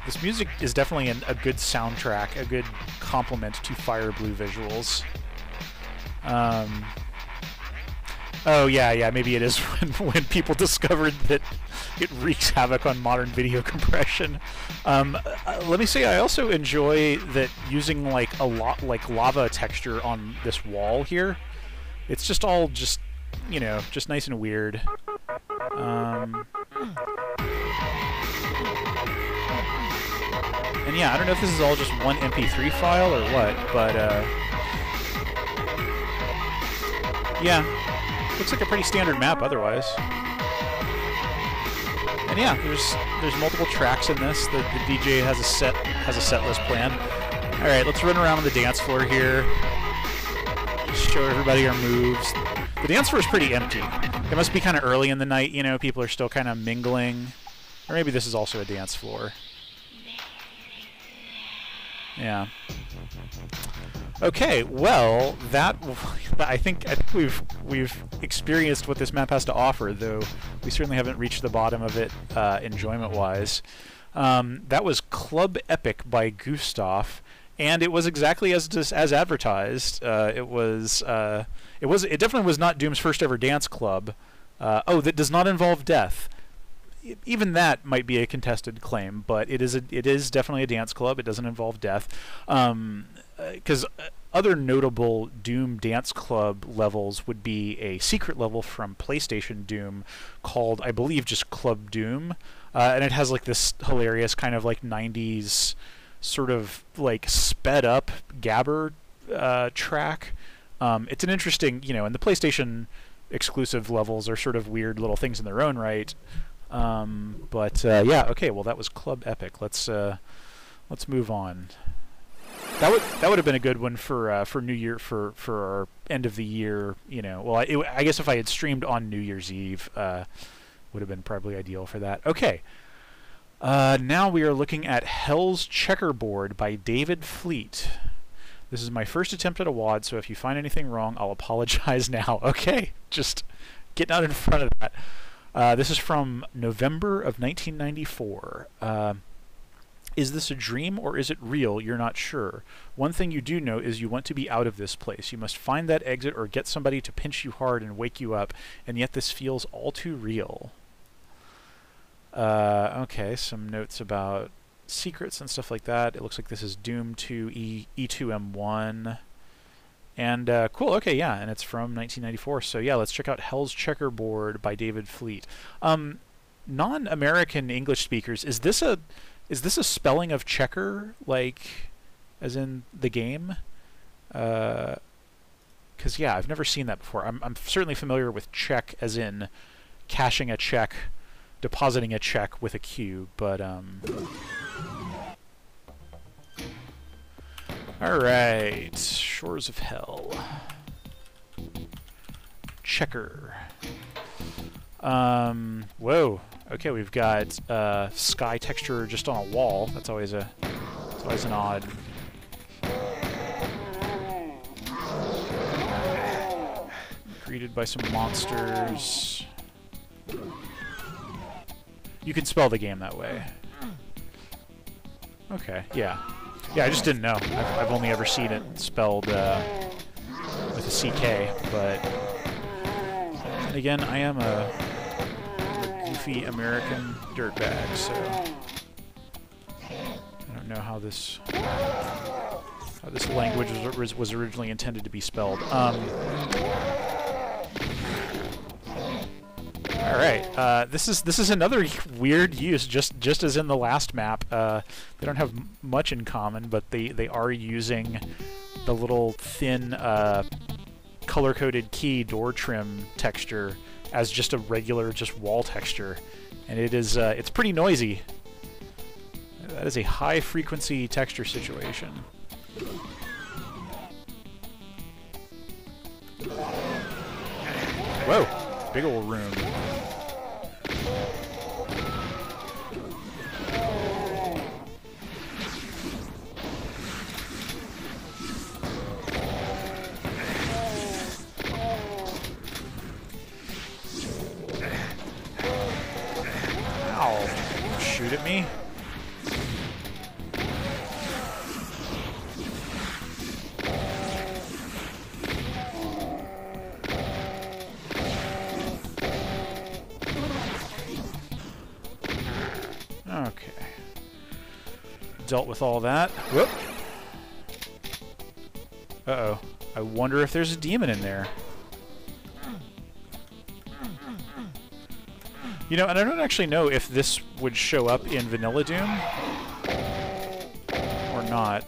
This music is definitely a good soundtrack, a good complement to Fire Blue visuals. Oh yeah, maybe it is when people discovered that it wreaks havoc on modern video compression. Let me say, I also enjoy that using like a lot like lava texture on this wall here. It's just all just, you know, just nice and weird. And yeah, I don't know if this is all just one MP3 file or what, but yeah. Looks like a pretty standard map otherwise. And yeah, there's multiple tracks in this. The DJ has a set list plan. All right, let's run around on the dance floor here. Show everybody our moves. The dance floor is pretty empty. It must be kind of early in the night, you know, people are still kind of mingling. Or maybe this is also a dance floor. Yeah. Okay, well, I think we've experienced what this map has to offer, though we certainly haven't reached the bottom of it enjoyment-wise. That was ClubEpic by Gustav, and it was exactly as advertised. It definitely was not Doom's first ever dance club. Oh, that does not involve death. Even that might be a contested claim, but it is definitely a dance club. It doesn't involve death. Because other notable Doom Dance Club levels would be a secret level from PlayStation Doom called, I believe, just Club Doom, and it has like this hilarious kind of like 90s sort of like sped up gabber track. It's an interesting, and the PlayStation exclusive levels are sort of weird little things in their own right. Yeah, okay, well that was ClubEpic. Let's move on. That would have been a good one for New Year, for our end of the year. Well, I guess if I had streamed on New Year's Eve, would have been probably ideal for that. Okay. Now we are looking at Hell's Checkerboard by David Fleet. This is my first attempt at a WAD, so if you find anything wrong, I'll apologize now. Okay, just getting out in front of that. This is from November of 1994. Is this a dream or is it real? You're not sure. One thing you do know is you want to be out of this place. You must find that exit or get somebody to pinch you hard and wake you up, and yet this feels all too real. Okay, some notes about secrets and stuff like that. It looks like this is Doom 2 E2M1. And cool, okay, yeah, and it's from 1994. So yeah, let's check out Hell's Checkerboard by David Fleet. Non-American English speakers, is this a spelling of checker, like as in the game? Because yeah, I've never seen that before. I'm certainly familiar with check as in cashing a check, depositing a check with a Q, but alright, Shores of Hell. Checker. Whoa. Okay, we've got sky texture just on a wall. That's always an odd. Greeted by some monsters. You can spell the game that way. Okay, yeah. Yeah, I just didn't know. I've only ever seen it spelled with a CK, but and again, I am a goofy American dirtbag, so I don't know how this language was originally intended to be spelled. All right, this is another weird use, just as in the last map. They don't have much in common, but they are using the little thin color-coded key door trim texture as just a regular wall texture, and it's pretty noisy. That is a high frequency texture situation. Whoa, big old room. Shoot at me? Okay. Dealt with all that. Whoop. Uh-oh. I wonder if there's a demon in there. And I don't actually know if this would show up in Vanilla Doom or not.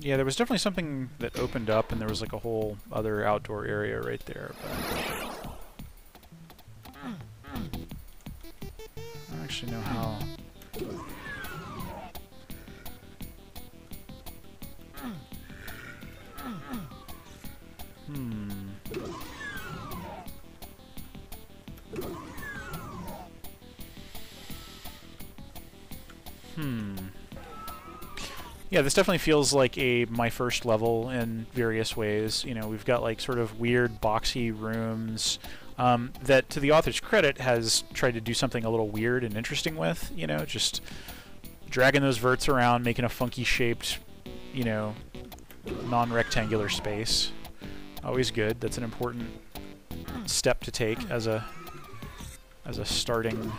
Yeah, there was definitely something that opened up, and there was like a whole other outdoor area right there. But I don't actually know how. Yeah, this definitely feels like my first level in various ways. We've got like sort of weird boxy rooms that, to the author's credit, has tried to do something a little weird and interesting with. Just dragging those verts around, making a funky shaped, you know, non-rectangular space. Always good. That's an important step to take as a starting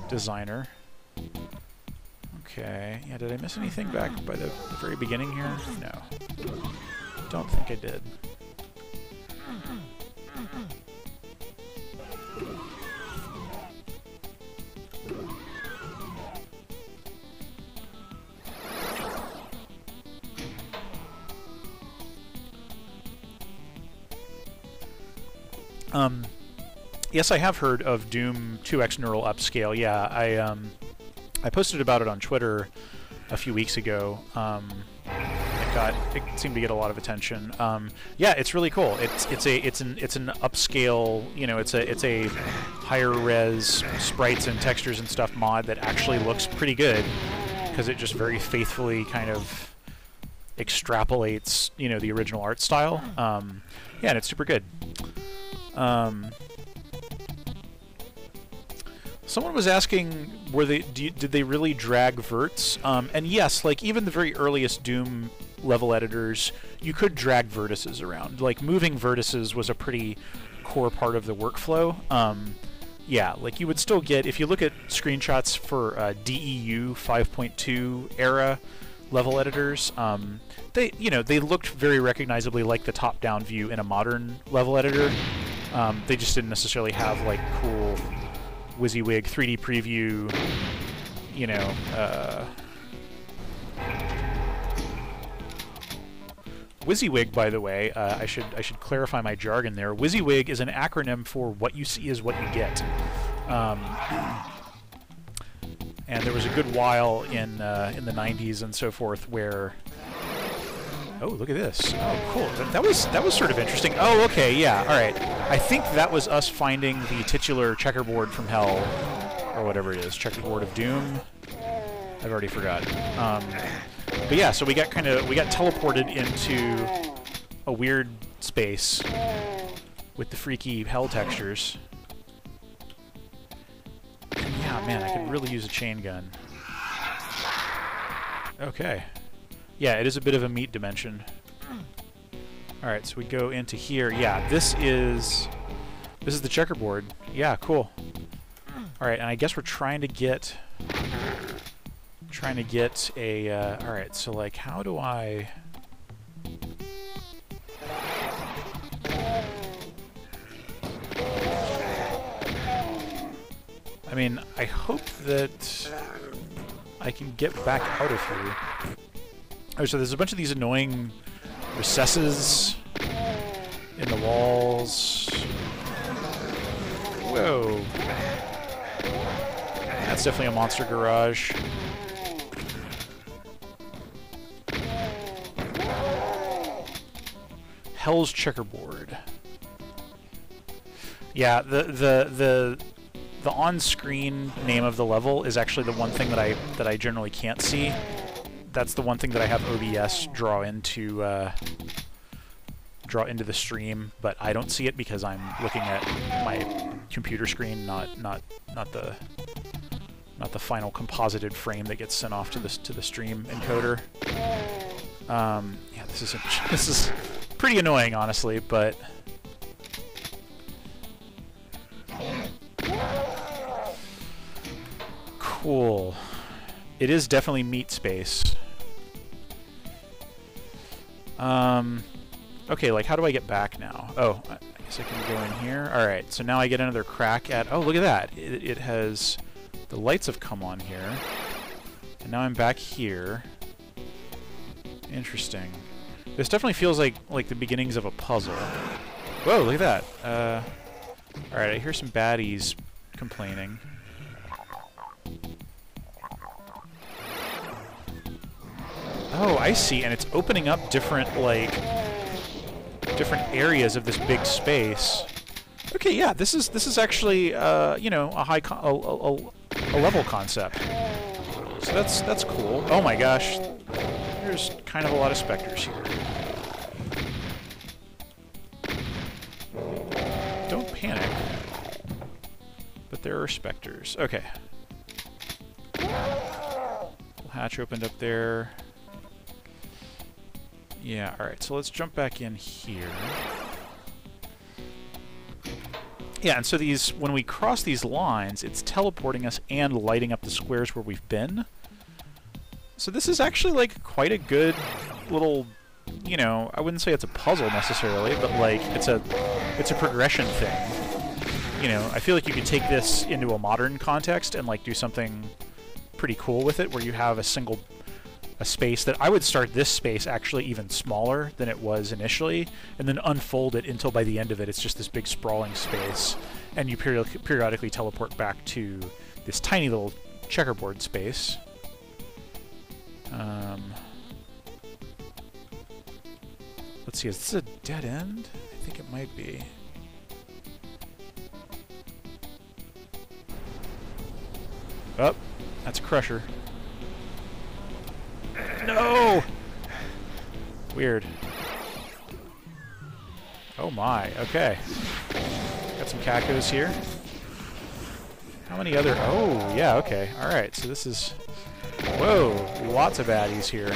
designer. Okay. Yeah, did I miss anything back by the very beginning here? No. Don't think I did. Yes, I have heard of Doom 2x neural upscale. Yeah, I posted about it on Twitter a few weeks ago. It seemed to get a lot of attention. Yeah, it's really cool. It's an upscale, you know, it's a higher res sprites and textures and stuff mod that actually looks pretty good because it just very faithfully kind of extrapolates, you know, the original art style. Yeah, and it's super good. Someone was asking, did they really drag verts? And yes, like even the very earliest Doom level editors, you could drag vertices around. Like moving vertices was a pretty core part of the workflow. Yeah, like you would still get, if you look at screenshots for DEU 5.2 era level editors, they looked very recognizably like the top-down view in a modern level editor. They just didn't necessarily have like cool WYSIWYG 3D preview, you know, WYSIWYG, by the way, I should clarify my jargon there. WYSIWYG is an acronym for "What you see is what you get," and there was a good while in the '90s and so forth where. Oh, look at this! Oh, cool. That was sort of interesting. Oh, okay, yeah. All right. I think that was us finding the titular checkerboard from hell, or whatever it is, checkerboard of doom. I've already forgotten. But yeah, so we got teleported into a weird space with the freaky hell textures. And yeah, man, I could really use a chain gun. Okay. Yeah, it is a bit of a meat dimension. Alright, so we go into here. Yeah, this is the checkerboard. Yeah, cool. Alright, and I guess we're trying to get a alright, so like how do I mean, I hope that I can get back out of here. Oh, so there's a bunch of these annoying recesses in the walls. Whoa. That's definitely a monster garage. Hell's Checkerboard. Yeah, the on-screen name of the level is actually the one thing that I generally can't see. That's the one thing that I have OBS draw into the stream, but I don't see it because I'm looking at my computer screen, not the final composited frame that gets sent off to the stream encoder. Yeah, this is pretty annoying, honestly, but cool. It is definitely meat space. Okay, like how do I get back now? Oh, I guess I can go in here. Alright, so now I get another crack at... Oh, look at that! It has... The lights have come on here. And now I'm back here. Interesting. This definitely feels like the beginnings of a puzzle. Whoa, look at that! Alright, I hear some baddies complaining. Oh, I see, and it's opening up different areas of this big space. Okay, yeah, this is actually you know, a level concept. So that's cool. Oh my gosh, there's kind of a lot of specters here. Don't panic, but there are specters. Okay. hatch opened up there. Yeah, alright, so let's jump back in here. Yeah, and so these, when we cross these lines, it's teleporting us and lighting up the squares where we've been. So this is actually, like, quite a good little, you know, I wouldn't say it's a puzzle necessarily, but, like, it's a progression thing. You know, I feel like you could take this into a modern context and, like, do something pretty cool with it, where you have a space that I would start this space actually even smaller than it was initially, and then unfold it until by the end of it it's just this big sprawling space, and you periodically teleport back to this tiny little checkerboard space. Let's see, is this a dead end? I think it might be. Oh, that's a crusher. No! Weird. Oh my, okay. Got some cacos here. How many other... Oh, yeah, okay. Alright, so this is... Whoa, lots of baddies here.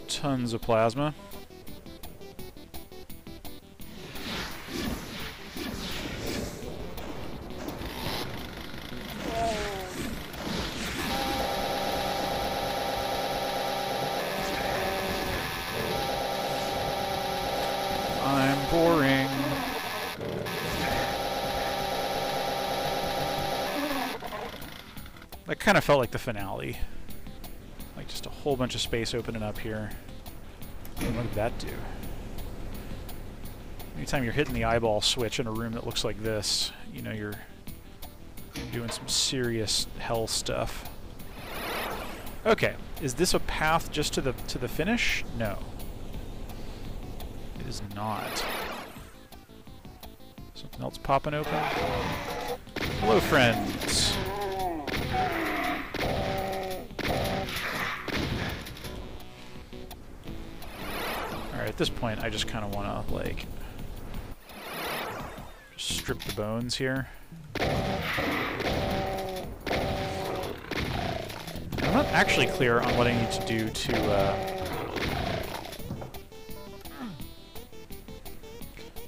Tons of plasma. I'm boring. That kind of felt like the finale. Like just a whole bunch of space opening up here. What did that do? Anytime you're hitting the eyeball switch in a room that looks like this, you know you're doing some serious hell stuff. Okay, is this a path just to the finish? No. It is not. Something else popping open? Hello, friends. At this point, I just kind of want to, like, just strip the bones here. I'm not actually clear on what I need to do to,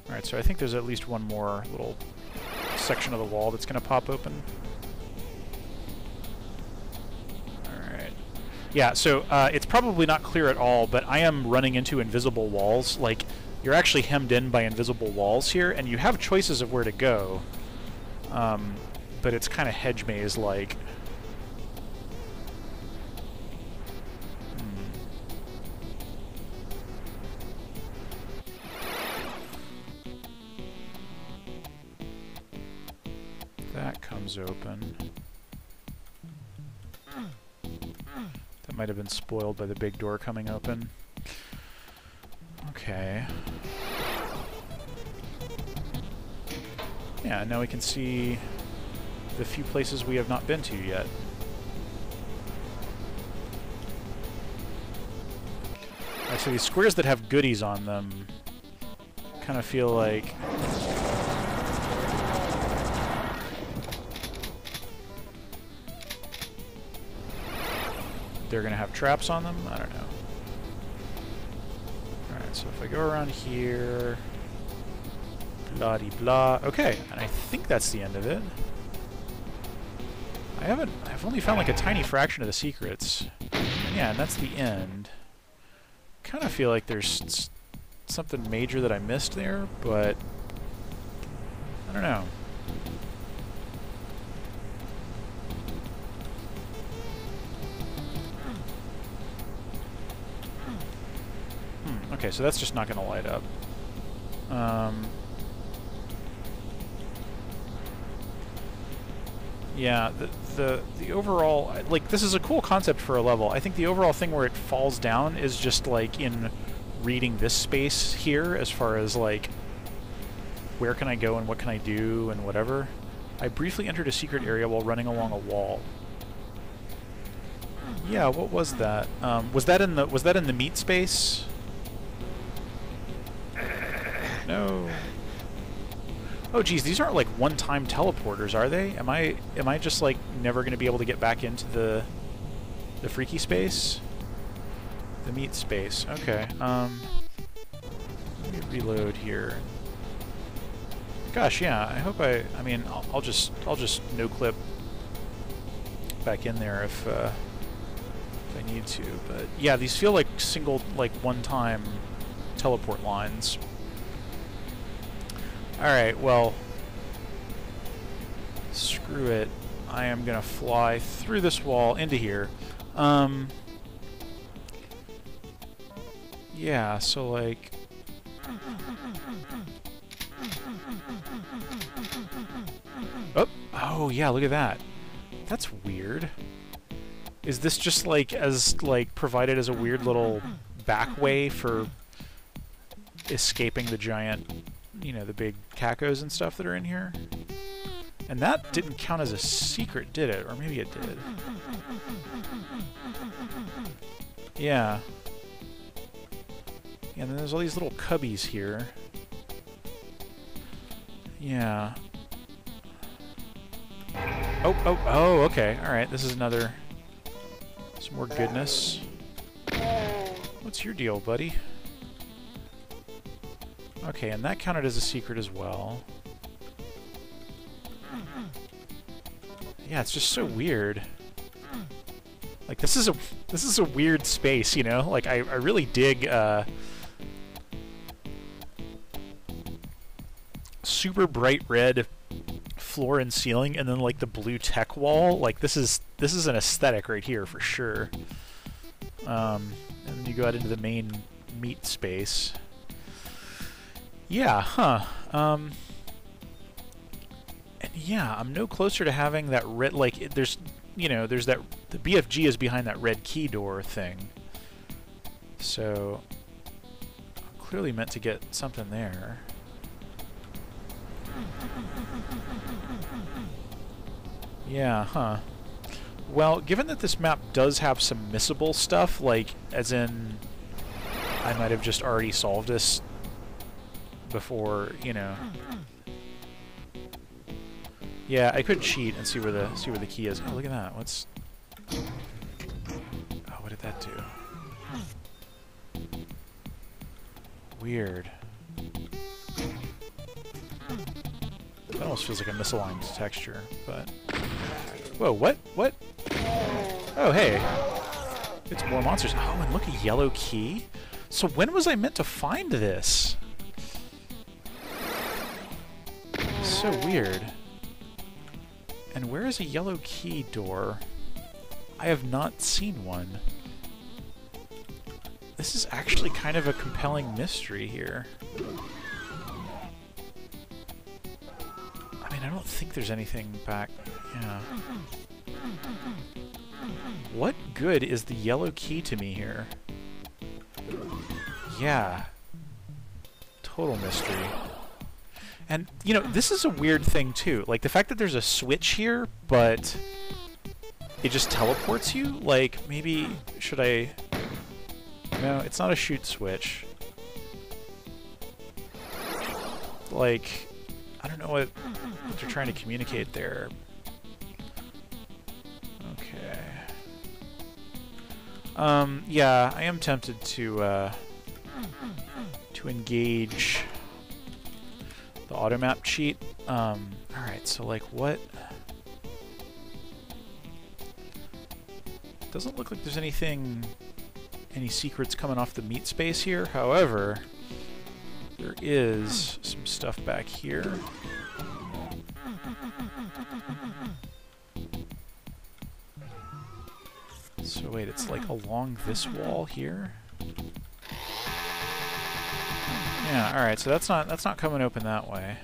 Alright, so I think there's at least one more little section of the wall that's going to pop open. Yeah, so it's probably not clear at all, but I am running into invisible walls. Like, you're actually hemmed in by invisible walls here, and you have choices of where to go. But it's kind of hedge maze-like. That comes open. That might have been spoiled by the big door coming open. Okay. Yeah, now we can see the few places we have not been to yet. Alright, so these squares that have goodies on them kind of feel like... they're going to have traps on them? I don't know. Alright, so if I go around here... blah-de-blah... Okay, and I think that's the end of it. I've only found like a tiny fraction of the secrets. Yeah, and that's the end. Kind of feel like there's something major that I missed there, but... I don't know. Okay, so that's just not going to light up. Yeah, the overall, like, this is a cool concept for a level. I think the overall thing where it falls down is just, like, in reading this space here as far as like where can I go and what can I do and whatever. I briefly entered a secret area while running along a wall. Yeah, what was that? Was that in the meat space? No. Oh geez, these aren't like one-time teleporters, are they? Am I just like never gonna be able to get back into the freaky space? The meat space. Okay. Let me reload here. Gosh, yeah. I hope I mean, I'll just no clip back in there if I need to. But yeah, these feel like single, like one-time teleport lines. All right. Well, screw it. I am gonna fly through this wall into here. Yeah, so like... Oh, yeah, look at that. That's weird. Is this just like provided as a weird little back way for escaping the giant, you know, the big cacos and stuff that are in here? And that didn't count as a secret, did it? Or maybe it did. Yeah. And then there's all these little cubbies here. Yeah. Oh, okay. Alright, this is another... some more goodness. What's your deal, buddy? Okay, and that counted as a secret as well. Yeah, it's just so weird. Like, this is a weird space, you know? Like, I really dig, super bright red floor and ceiling, and then like the blue tech wall. Like this is an aesthetic right here for sure. And then you go out into the main meat space. Yeah, huh. And yeah, I'm no closer to having that red, like there's, you know, there's that, the BFG is behind that red key door thing. So I'm clearly meant to get something there. Yeah, huh. Well, given that this map does have some missable stuff, like, as in, I might have just already solved this before, you know. Yeah, I could cheat and see where the key is. Oh, look at that. What's... Oh, what did that do? Weird. That almost feels like a misaligned texture, but... Whoa, what? What? Oh, hey. It's more monsters. Oh, and look, a yellow key? So when was I meant to find this? So weird. And where is a yellow key door? I have not seen one. This is actually kind of a compelling mystery here. I don't think there's anything back... Yeah. What good is the yellow key to me here? Yeah. Total mystery. And, you know, this is a weird thing, too. Like, the fact that there's a switch here, but it just teleports you? Like, maybe... Should I... No, it's not a shoot switch. Like... I don't know what they're trying to communicate there. Okay. Yeah, I am tempted to engage the automap cheat. Alright, so like what? Doesn't look like there's any secrets coming off the meat space here. However, there is some stuff back here. So wait, it's like along this wall here? Yeah, alright, so that's not coming open that way.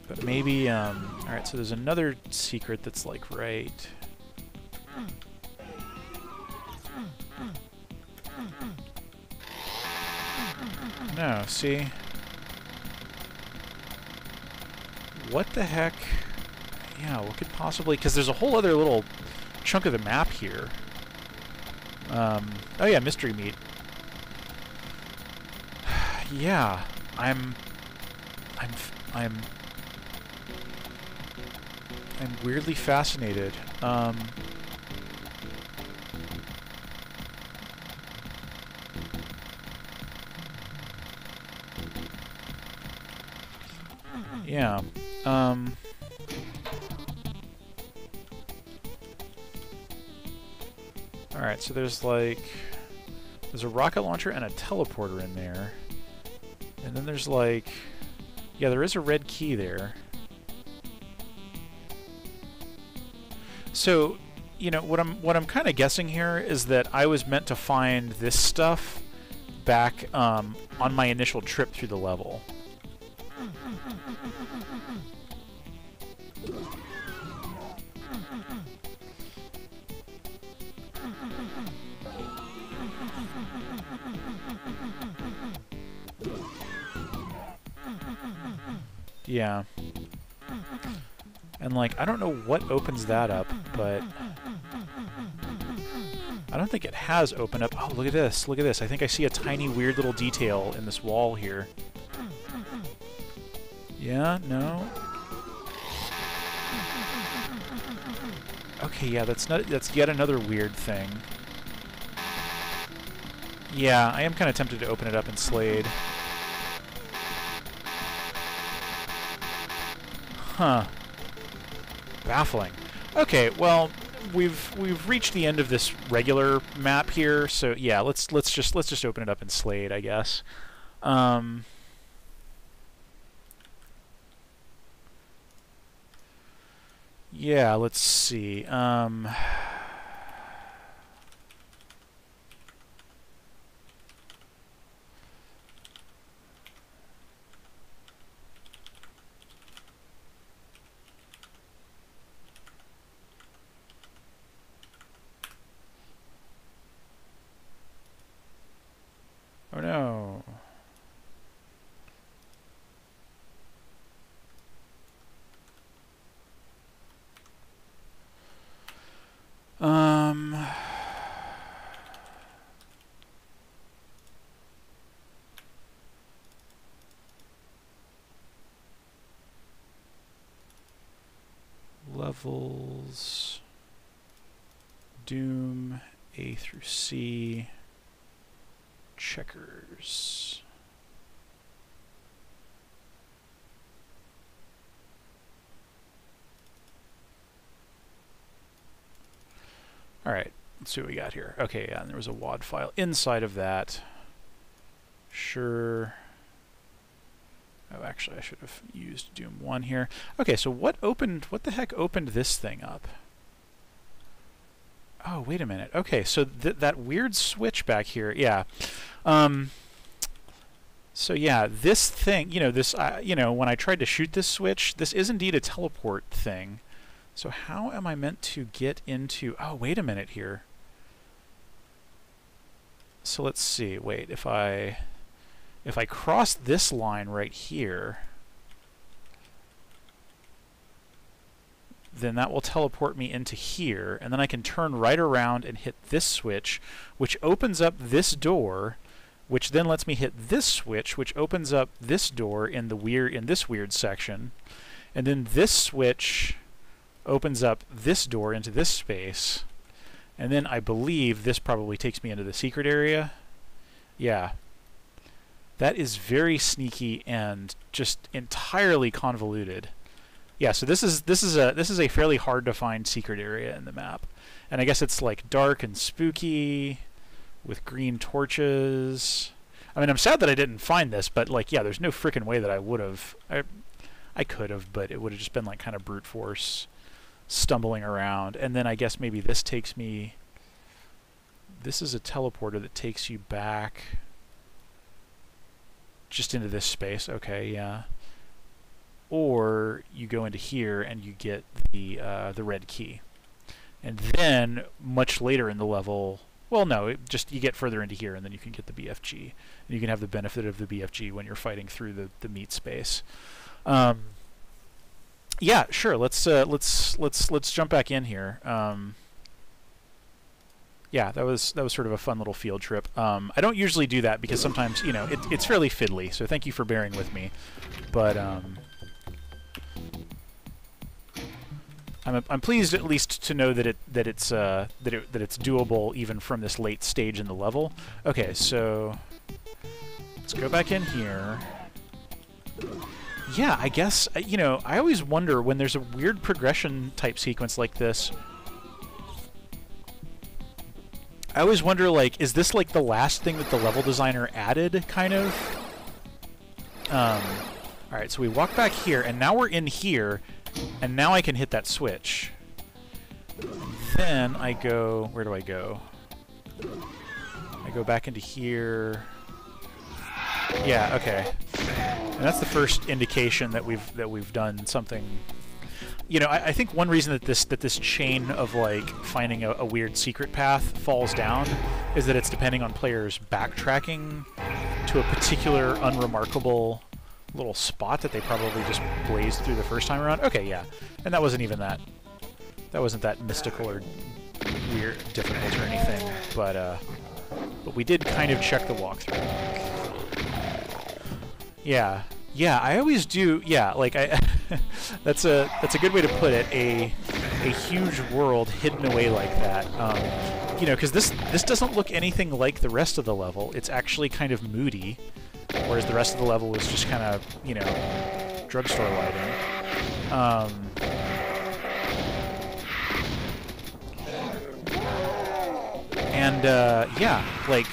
But maybe, alright, so there's another secret that's like right... No, see? What the heck? Yeah, what could possibly... Because there's a whole other little chunk of the map here. Oh yeah, mystery meat. Yeah, I'm weirdly fascinated. Yeah. Alright, so there's like... There's a rocket launcher and a teleporter in there. And then there's like... Yeah, there is a red key there. So, you know, what I'm kind of guessing here is that I was meant to find this stuff back on my initial trip through the level. Yeah. And, like, I don't know what opens that up, but... I don't think it has opened up... Oh, look at this. Look at this. I think I see a tiny, weird little detail in this wall here. Yeah? No? Okay, yeah, that's yet another weird thing. Yeah, I am kind of tempted to open it up in Slade. Huh. Baffling. Okay, well, we've reached the end of this regular map here, so yeah, let's just open it up in Slade, I guess. Yeah, let's see. Oh no. Levels, Doom, A through C, checkers. Alright, let's see what we got here. Okay, yeah, and there was a WAD file inside of that. Sure. Oh, actually, I should have used Doom 1 here. Okay, so what the heck opened this thing up? Oh, wait a minute. Okay, so that weird switch back here, yeah. So yeah, this thing, you know, this, you know, when I tried to shoot this switch, this is indeed a teleport thing. So how am I meant to get into... Oh, wait a minute here. So let's see. Wait, if I cross this line right here, then that will teleport me into here, and then I can turn right around and hit this switch, which opens up this door, which then lets me hit this switch, which opens up this door in this weird section, and then this switch opens up this door into this space, and then I believe this probably takes me into the secret area. Yeah. That is very sneaky and just entirely convoluted. Yeah, so this is a fairly hard to find secret area in the map. And I guess it's like dark and spooky with green torches. I mean, I'm sad that I didn't find this, but like, yeah, there's no freaking way that I would have. I could have, but it would have just been like kind of brute force stumbling around. And then I guess maybe this takes me... This is a teleporter that takes you back just into this space. Okay, yeah. Or you go into here and you get the red key. And then, much later in the level... Well, no, just you get further into here, and then you can get the BFG, and you can have the benefit of the BFG when you're fighting through the meat space. Yeah, sure. Let's jump back in here. Yeah, that was sort of a fun little field trip. I don't usually do that because sometimes it's fairly fiddly. So thank you for bearing with me, but I'm pleased at least to know that it's doable even from this late stage in the level. Okay, so let's go back in here. Yeah, I guess I always wonder when there's a weird progression type sequence like this. I always wonder, like, is this like the last thing that the level designer added, kind of? Alright, so we walk back here, and now we're in here, and now I can hit that switch. Then I go... Where do I go? I go back into here. Yeah, okay. And that's the first indication that we've done something... I think one reason that this chain of like finding a weird secret path falls down is that it's depending on players backtracking to a particular unremarkable little spot that they probably just blazed through the first time around. Okay, yeah, and that wasn't even that. That wasn't that mystical or weird, difficult or anything. But we did kind of check the walkthrough. Yeah. Yeah, I always do. Yeah, like that's a good way to put it. A huge world hidden away like that. Because this doesn't look anything like the rest of the level. It's actually kind of moody, whereas the rest of the level was just kind of drugstore lighting. Yeah, like.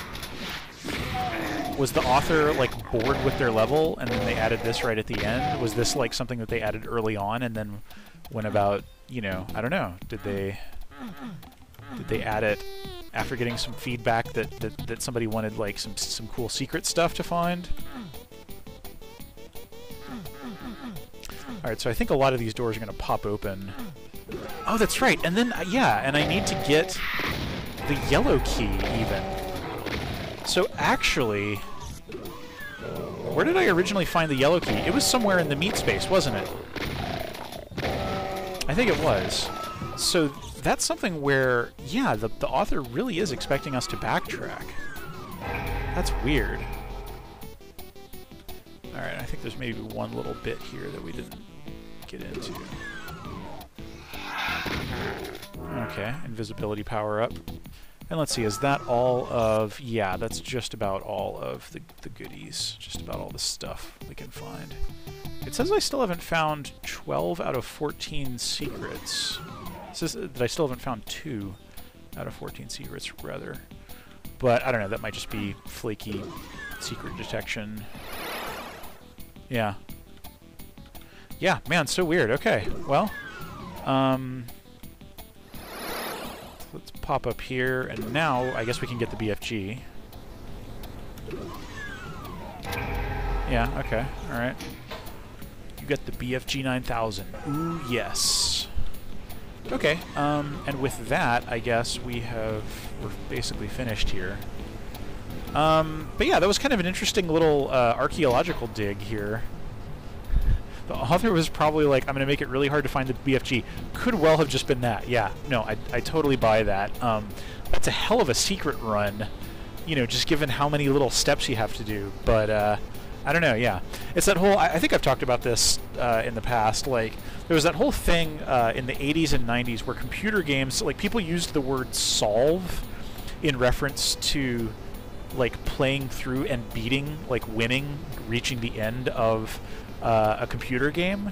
Was the author like bored with their level and then they added this right at the end? Was this like something that they added early on and then went about, I don't know, did they add it after getting some feedback that somebody wanted like some cool secret stuff to find? Alright, so I think a lot of these doors are going to pop open. Oh, that's right, and then, yeah, and I need to get the yellow key even. So actually, where did I originally find the yellow key? It was somewhere in the meat space, wasn't it? I think it was. So that's something where, yeah, the author really is expecting us to backtrack. That's weird. Alright, I think there's maybe one little bit here that we didn't get into. Okay, invisibility power up. And let's see, is that all of... Yeah, that's just about all of the goodies. Just about all the stuff we can find. It says I still haven't found 12 out of 14 secrets. It says that I still haven't found 2 out of 14 secrets, rather. But, I don't know, that might just be flaky secret detection. Yeah. Yeah, man, so weird. Okay, well... let's pop up here, and now I guess we can get the BFG. Yeah, okay, alright. You got the BFG 9000. Ooh, yes. Okay, and with that, I guess we're basically finished here. But yeah, that was kind of an interesting little archaeological dig here. The author was probably like, I'm going to make it really hard to find the BFG. Could well have just been that. Yeah, no, I totally buy that. That's a hell of a secret run, just given how many little steps you have to do. But, I don't know, yeah. It's that whole, I think I've talked about this in the past, like, there was that whole thing in the 80s and 90s where computer games, like, people used the word solve in reference to, like, playing through and beating, like, winning, reaching the end of a computer game,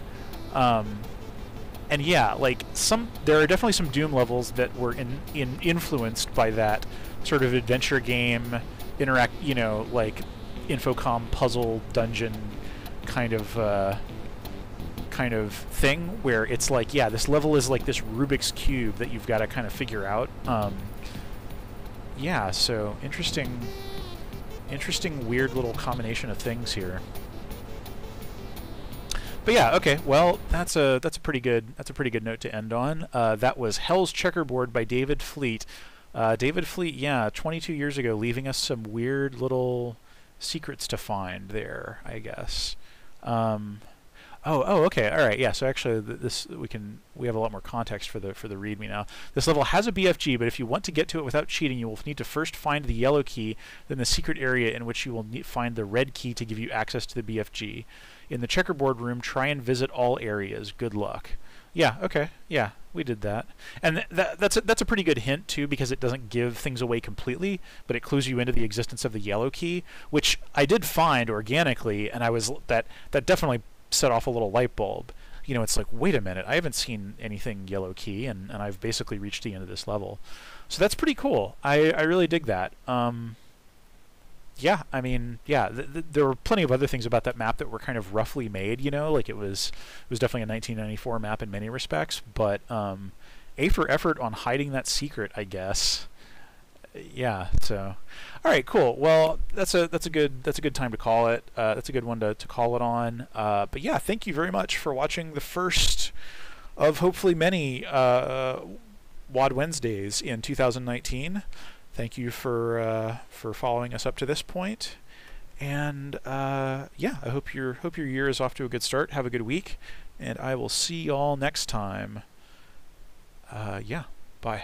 and yeah, like there are definitely some Doom levels that were influenced by that sort of adventure game, like Infocom puzzle dungeon kind of thing, where it's like, yeah, this level is like this Rubik's Cube that you've got to kind of figure out. Yeah, so interesting, weird little combination of things here. But yeah, okay. Well, that's a pretty good note to end on. That was Hell's Checkerboard by David Fleet. David Fleet, yeah, 22 years ago, leaving us some weird little secrets to find there, I guess. Okay, all right, yeah. So actually, we have a lot more context for the README now. This level has a BFG, but if you want to get to it without cheating, you will need to first find the yellow key, then the secret area in which you will find the red key to give you access to the BFG. In the checkerboard room, try and visit all areas. Good luck. Yeah, okay, yeah, we did that, and that's a pretty good hint too, because it doesn't give things away completely, but it clues you into the existence of the yellow key, which I did find organically, and that definitely set off a little light bulb. You know, it's like, wait a minute, I haven't seen anything yellow key, and I've basically reached the end of this level, so that's pretty cool. I really dig that. Yeah, I mean, yeah, there were plenty of other things about that map that were kind of roughly made, you know, like it was definitely a 1994 map in many respects, but A for effort on hiding that secret, I guess. Yeah, so all right, cool. Well, that's a good time to call it. That's a good one to call it on. But yeah, thank you very much for watching the first of hopefully many WAD Wednesdays in 2019. Thank you for following us up to this point, and yeah, I hope your year is off to a good start. Have a good week, and I will see y'all next time. Yeah, bye.